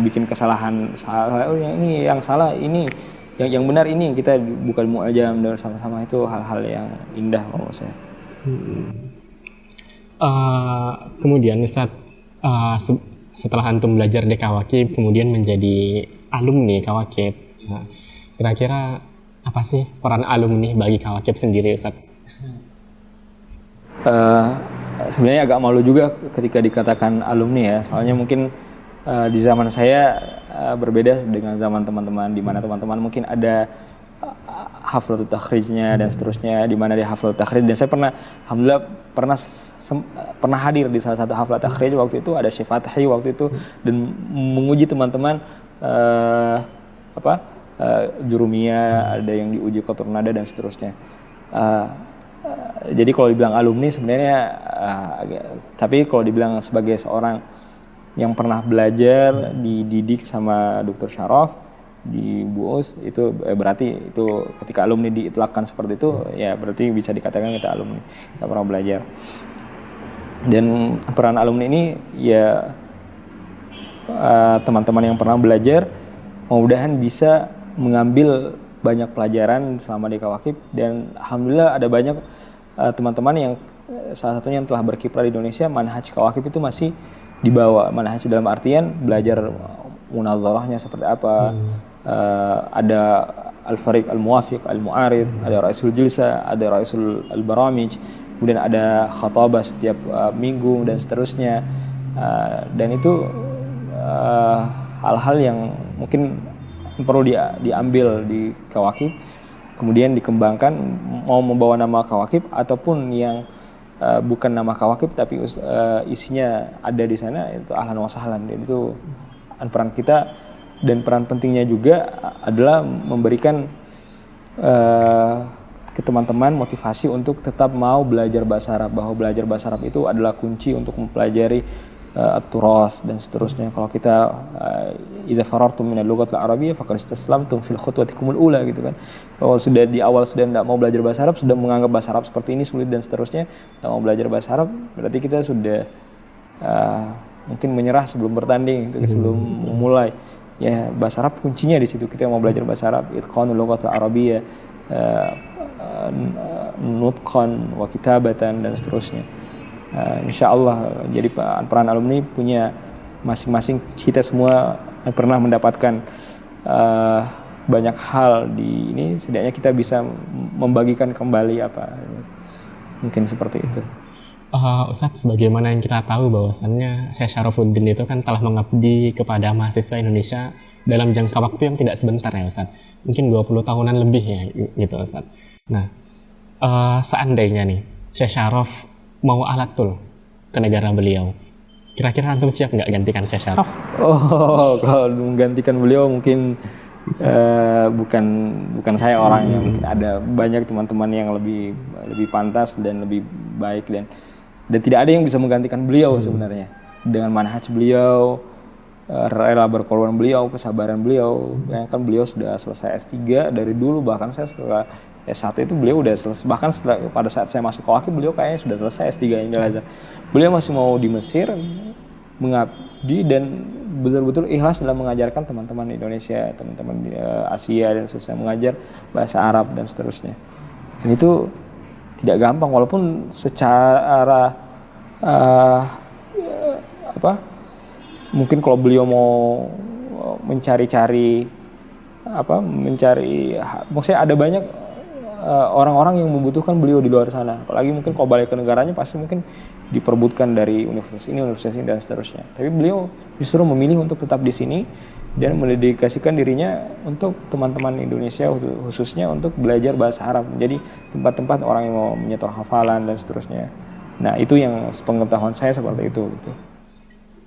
bikin kesalahan, salah, yang salah ini, yang benar ini, kita bukan mu'ajam dan sama-sama, itu hal-hal yang indah menurut saya. Kemudian Ustaz, setelah antum belajar di Kawakib, kemudian menjadi alumni Kawakib, kira-kira apa sih peran alumni bagi Kawakib sendiri Ustaz? Sebenarnya agak malu juga ketika dikatakan alumni ya, soalnya mungkin di zaman saya berbeda dengan zaman teman-teman, di mana teman-teman mungkin ada haflatul takhrijnya dan seterusnya, di mana dia haflatul takhrij. Dan saya alhamdulillah pernah hadir di salah satu haflat takhrij. Waktu itu ada Syekh Fathi waktu itu, dan menguji teman-teman jurumiyah, ada yang diuji qatur nada dan seterusnya. Jadi kalau dibilang alumni sebenarnya tapi kalau dibilang sebagai seorang yang pernah belajar dididik sama Dr. Syaraf di BUUS, itu berarti itu ketika alumni diitlakkan seperti itu, ya berarti bisa dikatakan kita alumni, kita pernah belajar. Dan peran alumni ini ya teman-teman yang pernah belajar mudah-mudahan bisa mengambil banyak pelajaran selama di Kawakib. Dan alhamdulillah ada banyak teman-teman yang salah satunya yang telah berkiprah di Indonesia, manhaj Kawakib itu masih dibawa. Manhaj dalam artian belajar munazarahnya seperti apa, ada al-fariq al-muwafiq, al-mu'arid, ada ra'isul jilsa, ada ra'isul al-baramij, kemudian ada khatabah setiap minggu dan seterusnya. Dan itu hal-hal yang mungkin perlu diambil di Kawakib, kemudian dikembangkan, mau membawa nama Kawakib ataupun yang bukan nama Kawakib tapi isinya ada di sana, itu ahlan wa sahlan. Dan itu peran kita, dan peran pentingnya juga adalah memberikan ke teman-teman motivasi untuk tetap mau belajar bahasa Arab, bahwa belajar bahasa Arab itu adalah kunci untuk mempelajari at-turas dan seterusnya. Kalau kita idza farartum min al-lughat al-arabiyyah faqad istaslamtum fil khutwatikumul ula gitu kan. Kalau sudah di awal sudah tidak mau belajar bahasa Arab, sudah menganggap bahasa Arab seperti ini sulit dan seterusnya, tidak mau belajar bahasa Arab, berarti kita sudah mungkin menyerah sebelum bertanding, itu sebelum memulai. Ya, bahasa Arab kuncinya di situ. Kita mau belajar bahasa Arab, itqanul lughat al-arabiyyah, nutqan wa kitabatan dan seterusnya. Insya Allah, jadi peran alumni punya masing-masing, kita semua pernah mendapatkan banyak hal di ini, setidaknya kita bisa membagikan kembali apa, mungkin seperti itu. Ustadz, sebagaimana yang kita tahu bahwasannya Syekh Syarafuddin itu kan telah mengabdi kepada mahasiswa Indonesia dalam jangka waktu yang tidak sebentar ya Ustadz, mungkin 20 tahunan lebih ya gitu Ustadz. Nah, seandainya nih Syekh Syaraf mau alatul ke negara beliau, kira-kira antum siap nggak gantikan Syekh Syaraf? Oh, kalau menggantikan beliau mungkin bukan saya orangnya, mungkin ada banyak teman-teman yang lebih pantas dan lebih baik, dan tidak ada yang bisa menggantikan beliau sebenarnya. Dengan manhaj beliau, rela berkorban beliau, kesabaran beliau. Kan beliau sudah selesai S3 dari dulu, bahkan saya setelah S1 itu beliau udah selesai, bahkan pada saat saya masuk Kawakib beliau kayaknya sudah selesai S3 Indra Azhar. Beliau masih mau di Mesir mengabdi dan betul-betul ikhlas dalam mengajarkan teman-teman Indonesia, teman-teman di Asia dan seterusnya, mengajar bahasa Arab dan seterusnya. Dan itu tidak gampang, walaupun secara mungkin kalau beliau mau mencari, maksudnya ada banyak orang-orang yang membutuhkan beliau di luar sana. Apalagi mungkin kalau balik ke negaranya pasti mungkin diperbutkan dari universitas ini dan seterusnya. Tapi beliau justru memilih untuk tetap di sini dan mendedikasikan dirinya untuk teman-teman Indonesia, khususnya untuk belajar bahasa Arab. Jadi tempat-tempat orang yang mau menyetor hafalan dan seterusnya. Nah, itu yang pengetahuan saya seperti itu gitu.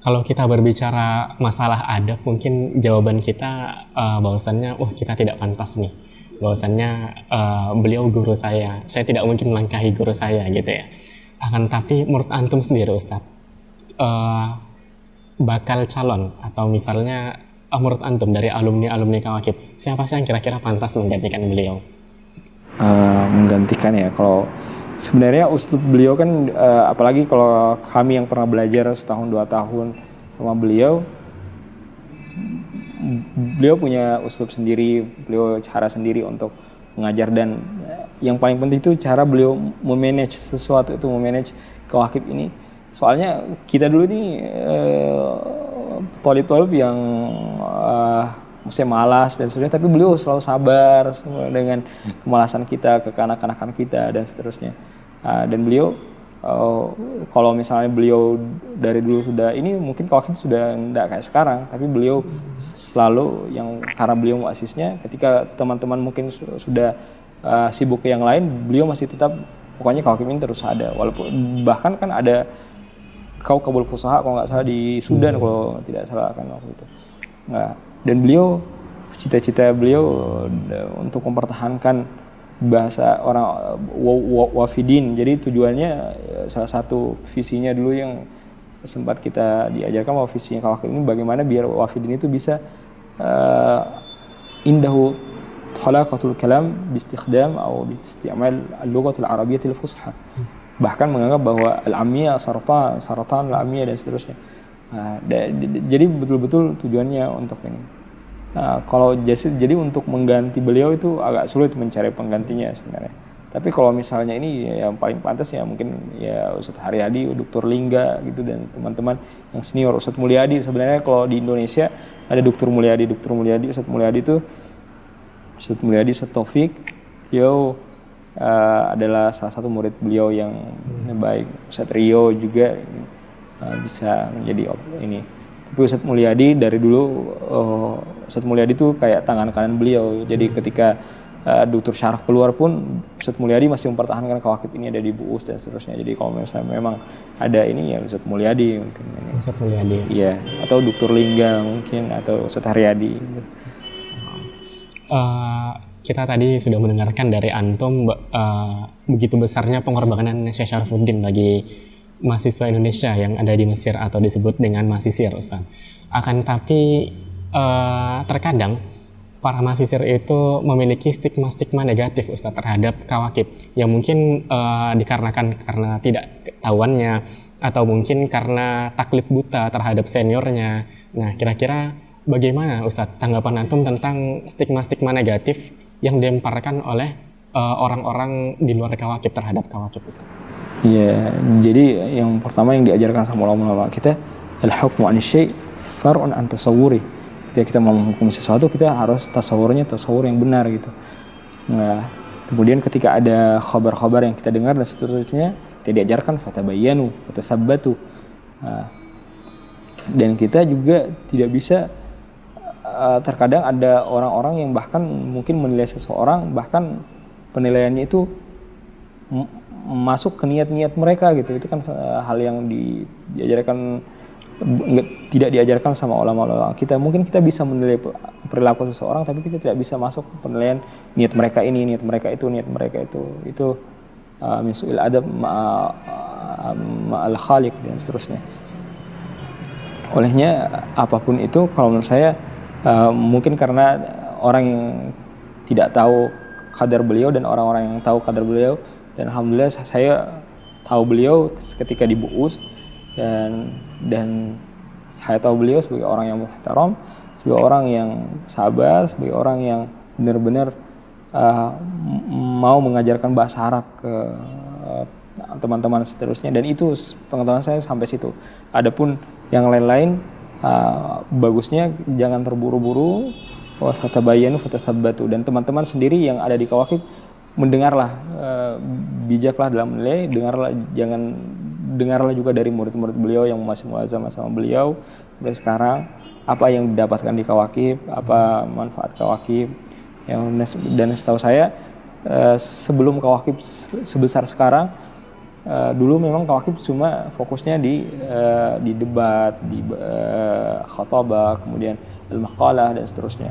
Kalau kita berbicara masalah adab, mungkin jawaban kita bahwasannya kita tidak pantas nih. Bahwasannya beliau guru saya tidak mungkin melangkahi guru saya gitu ya. Akan tapi menurut antum sendiri Ustadz, bakal calon atau misalnya menurut antum dari alumni Kawakib, siapa sih yang kira-kira pantas menggantikan beliau? Menggantikan ya, kalau sebenarnya uslub beliau kan apalagi kalau kami yang pernah belajar setahun 2 tahun sama beliau punya uslub sendiri, beliau cara sendiri untuk mengajar, dan yang paling penting itu cara beliau memanage sesuatu, itu memanage Kawakib ini. Soalnya kita dulu nih tolib-tolib yang maksudnya malas dan sebagainya, tapi beliau selalu sabar dengan kemalasan kita, kekanak-kanakan kita dan seterusnya. Dan beliau kalau misalnya beliau dari dulu sudah ini, mungkin Kawakib sudah enggak kayak sekarang, tapi beliau selalu yang karena beliau muasisnya, ketika teman-teman mungkin sudah sibuk yang lain, beliau masih tetap pokoknya Kawakib ini terus ada. Walaupun bahkan kan ada Kaukabul Fusaha kalau nggak salah di Sudan kalau tidak salah kan waktu itu. Nah, dan beliau cita-cita beliau untuk mempertahankan bahasa orang wafidin. Jadi tujuannya salah satu visinya dulu yang sempat kita diajarkan bahwa visinya Kawakib ini bagaimana biar wafidin itu bisa indahu khalaqatul kalam bistikhdam atau bisti'mal al-lughatul arabiyyatil fusha. Bahkan menganggap bahwa al-amiyah saratan al-amiyah dan seterusnya. Nah, jadi betul-betul tujuannya untuk ini. Nah, kalau jadi untuk mengganti beliau itu agak sulit mencari penggantinya sebenarnya. Tapi kalau misalnya ini yang paling pantas ya mungkin ya Ustadz Haryadi, Dr. Lingga gitu dan teman-teman yang senior. Ustadz Mulyadi sebenarnya kalau di Indonesia ada Dr. Mulyadi, Ustadz Mulyadi itu Ustadz Mulyadi, Ustadz Taufik, adalah salah satu murid beliau yang baik. Ustadz Rio juga bisa menjadi ini. Tapi Ustadz Mulyadi dari dulu, Ustadz Mulyadi itu kayak tangan kanan beliau. Jadi ketika Dr. Syaraf keluar pun Ustadz Mulyadi masih mempertahankan Kawakib ini ada di Buus dan seterusnya. Jadi kalau misalnya memang ada ini ya Ustadz Mulyadi mungkin. Ustadz Mulyadi. Iya, atau Dr. Lingga mungkin atau Ustadz Haryadi. Kita tadi sudah mendengarkan dari Antum begitu besarnya pengorbanan Syekh Syarafuddin bagi mahasiswa Indonesia yang ada di Mesir atau disebut dengan mahasisir, Ustaz. Akan tapi terkadang para mahasisir itu memiliki stigma-stigma negatif, Ustaz, terhadap Kawakib yang mungkin dikarenakan karena tidak ketahuannya atau mungkin karena taklid buta terhadap seniornya. Nah, kira-kira bagaimana Ustaz tanggapan Antum tentang stigma-stigma negatif yang dilemparkan oleh orang-orang di luar Kawakib terhadap Kawakib, Ustaz? Iya, jadi yang pertama yang diajarkan sama ulama-ulama kita, al-hukmu 'an syai' far'un an tasawwuri. Ketika kita mau menghukum sesuatu, kita harus tasawur yang benar gitu. Nah, kemudian ketika ada khabar-khabar yang kita dengar dan seterusnya, kita diajarkan fatabayyanu, fatasabbatu. Nah, dan kita juga tidak bisa terkadang ada orang-orang yang bahkan mungkin menilai seseorang, bahkan penilaiannya itu masuk ke niat-niat mereka gitu. Itu kan hal yang diajarkan, tidak diajarkan sama ulama-ulama kita. Mungkin kita bisa menilai perilaku seseorang, tapi kita tidak bisa masuk ke penilaian niat mereka ini, niat mereka itu, niat mereka itu. Itu min su'il adab ma'al khaliq dan seterusnya. Olehnya apapun itu, kalau menurut saya mungkin karena orang yang tidak tahu kadar beliau dan orang-orang yang tahu kadar beliau, dan alhamdulillah saya tahu beliau ketika di Buus, dan saya tahu beliau sebagai orang yang muhtaram, sebagai orang yang sabar, sebagai orang yang benar-benar mau mengajarkan bahasa Arab ke teman-teman seterusnya, dan itu pengetahuan saya sampai situ. Adapun yang lain-lain, bagusnya jangan terburu-buru, fatabayyanu fatasabbatu, dan teman-teman sendiri yang ada di Kawakib mendengarlah, bijaklah dalam menilai, dengarlah juga dari murid-murid beliau yang masih muazzam sama beliau sampai sekarang, apa yang didapatkan di Kawakib, apa manfaat Kawakib. Dan setahu saya sebelum Kawakib sebesar sekarang, dulu memang Kawakib cuma fokusnya di debat, di khatabah, kemudian al-maqalah dan seterusnya.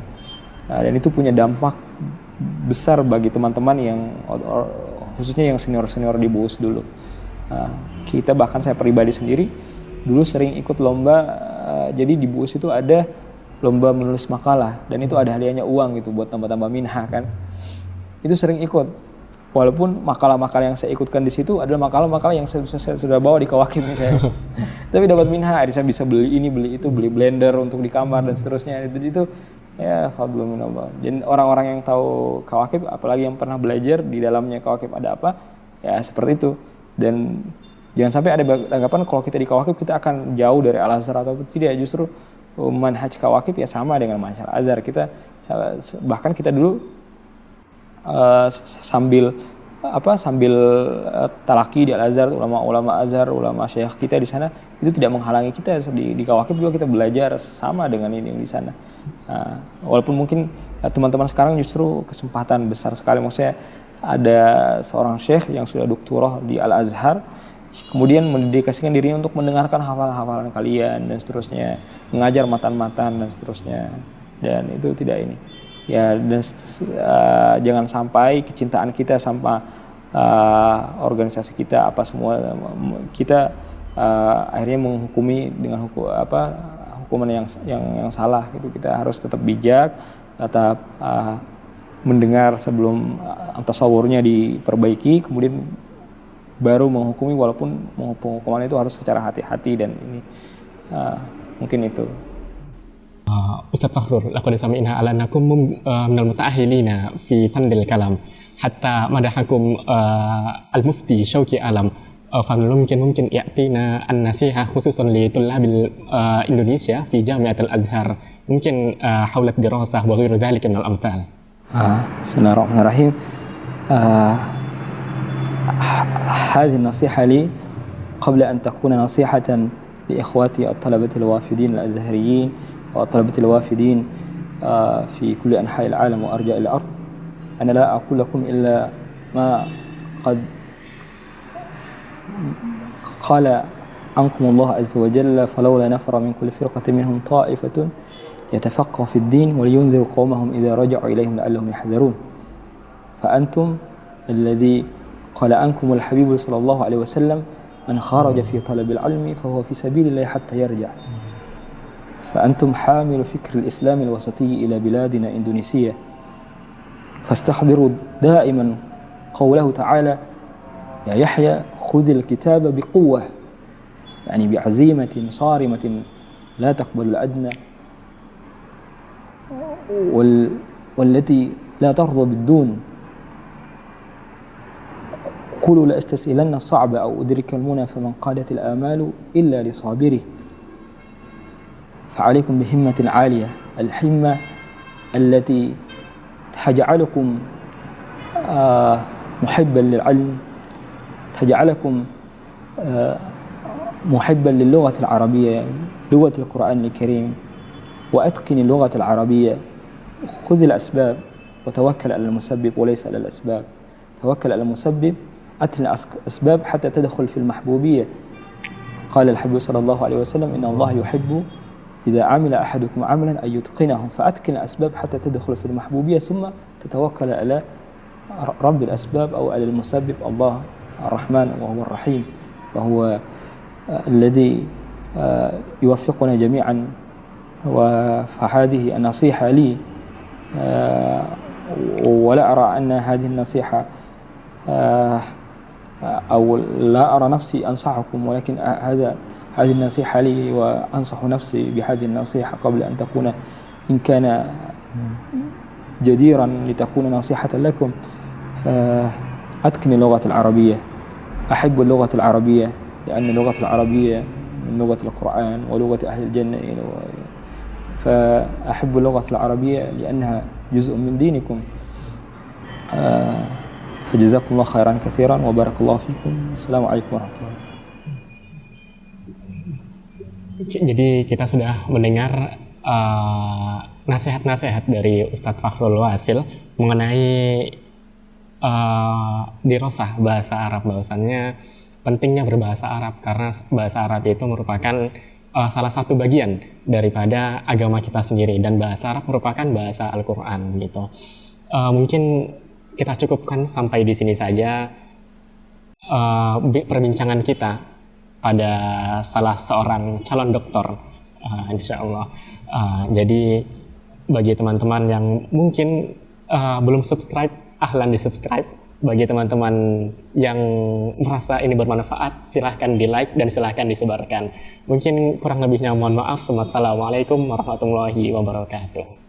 Dan itu punya dampak besar bagi teman-teman yang khususnya yang senior-senior di Buus dulu. Kita bahkan saya pribadi sendiri dulu sering ikut lomba, jadi di Buus itu ada lomba menulis makalah, dan itu ada hadiahnya uang gitu buat tambah-tambah minha kan. Itu sering ikut. Walaupun makalah-makalah yang saya ikutkan di situ adalah makalah-makalah yang saya sudah bawa di Kawakib misalnya. Tapi dapat minha, saya bisa beli ini, beli itu, beli blender untuk di kamar dan seterusnya. Itu ya fadlun minallah. Dan orang-orang yang tahu Kawakib, apalagi yang pernah belajar di dalamnya Kawakib ada apa, ya seperti itu. Dan jangan sampai ada anggapan kalau kita di Kawakib kita akan jauh dari Al-Azhar atau tidak. Justru manhaj Kawakib ya sama dengan manhaj Al-Azhar. Kita bahkan kita dulu sambil talaki di Al-Azhar, ulama-ulama Azhar, ulama syekh kita di sana, itu tidak menghalangi kita di Kawakib juga kita belajar sama dengan ini yang di sana. Walaupun mungkin teman-teman sekarang justru kesempatan besar sekali, maksudnya ada seorang syekh yang sudah doktorah di Al-Azhar, kemudian mendedikasikan dirinya untuk mendengarkan hafalan-hafalan kalian dan seterusnya, mengajar matan-matan dan seterusnya. Dan itu tidak ini. Ya, dan jangan sampai kecintaan kita sama organisasi kita apa semua kita akhirnya menghukumi dengan hukuman yang salah gitu. Kita harus tetap bijak, tetap mendengar sebelum tasawurnya diperbaiki, kemudian baru menghukumi, walaupun penghukuman itu harus secara hati-hati. Dan ini mungkin itu. Ustaz Fakhrur, laqad sami'na ala annakum minal muta'ahhilina fi fandil kalam hatta madahakum al-mufti Syauqi Alam. Mungkin ya'tina an-nasiha khususan li tullabil Indonesia fi Jami'atul Azhar. Mungkin haulat dirasah wa ghairu dzalika minal amthal. Bismillahirrahmanirrahim. هذه النصيحة لي قبل أن تكون نصيحة لإخواتي الطلبة الوافدين الأزهريين والطلبة الوافدين في كل أنحاء العالم وأرجاء الأرض. أنا لا أقول لكم إلا ما قد قال عنكم الله عز وجل فلولا نفر من كل فرقة منهم طائفة يتفقه في الدين ولينذروا قومهم إذا رجعوا إليهم لعلهم يحذرون. فأنتم الذي قال عنكم الحبيب صلى الله عليه وسلم من خرج في طلب العلم فهو في سبيل الله حتى يرجع. فأنتم حامل فكر الإسلام الوسطي إلى بلادنا إندونيسيا، فاستحضروا دائما قوله تعالى يا يحيى خذ الكتاب بقوة، يعني بعزيمة صارمة لا تقبل الأدنى والتي لا ترضى بالدون. قولوا لا استسئلن الصعب أو أدرك المنى فمن قادت الآمال إلا لصابره. فعليكم بهمة عالية، الهمة التي تجعلكم محبا للعلم، تجعلكم محبا للغة العربية، لغة القرآن الكريم، وأتقن اللغة العربية. خذ الأسباب وتوكل على المسبب وليس على الأسباب. توكل على المسبب، أتقن الأسباب حتى تدخل في المحبوبية. قال الحبيب صلى الله عليه وسلم إن الله يحب إذا عمل أحدكم عملا أن يتقنه، فأتقن الأسباب حتى تدخل في المحبوبية ثم تتوكل على رب الأسباب أو على المسبب الله الرحمن وهو الرحيم، وهو الذي يوفقنا جميعا. فهذه النصيحة لي، ولا أرى أن هذه النصيحة أو لا أرى نفسي أنصحكم، ولكن هذه النصيحة لي وأنصح نفسي بهذه النصيحة قبل أن تكون إن كان جديرا لتكون نصيحة لكم. فأتقن اللغة العربية، أحب اللغة العربية لأن اللغة العربية من لغة القرآن ولغة أهل الجنة، فأحب اللغة العربية لأنها جزء من دينكم. فجزاكم الله خيرا كثيرا وبارك الله فيكم. السلام عليكم ورحمة الله. Jadi kita sudah mendengar nasihat-nasihat dari Ustadz Fakhrul Wasil mengenai dirasah bahasa Arab, bahwasannya pentingnya berbahasa Arab karena bahasa Arab itu merupakan salah satu bagian daripada agama kita sendiri, dan bahasa Arab merupakan bahasa Al-Quran gitu. Mungkin kita cukupkan sampai di sini saja perbincangan kita pada salah seorang calon doktor, insya Allah. Jadi bagi teman-teman yang mungkin belum subscribe, ahlan di subscribe. Bagi teman-teman yang merasa ini bermanfaat, silahkan di like dan silahkan disebarkan. Mungkin kurang lebihnya mohon maaf. Wassalamualaikum warahmatullahi wabarakatuh.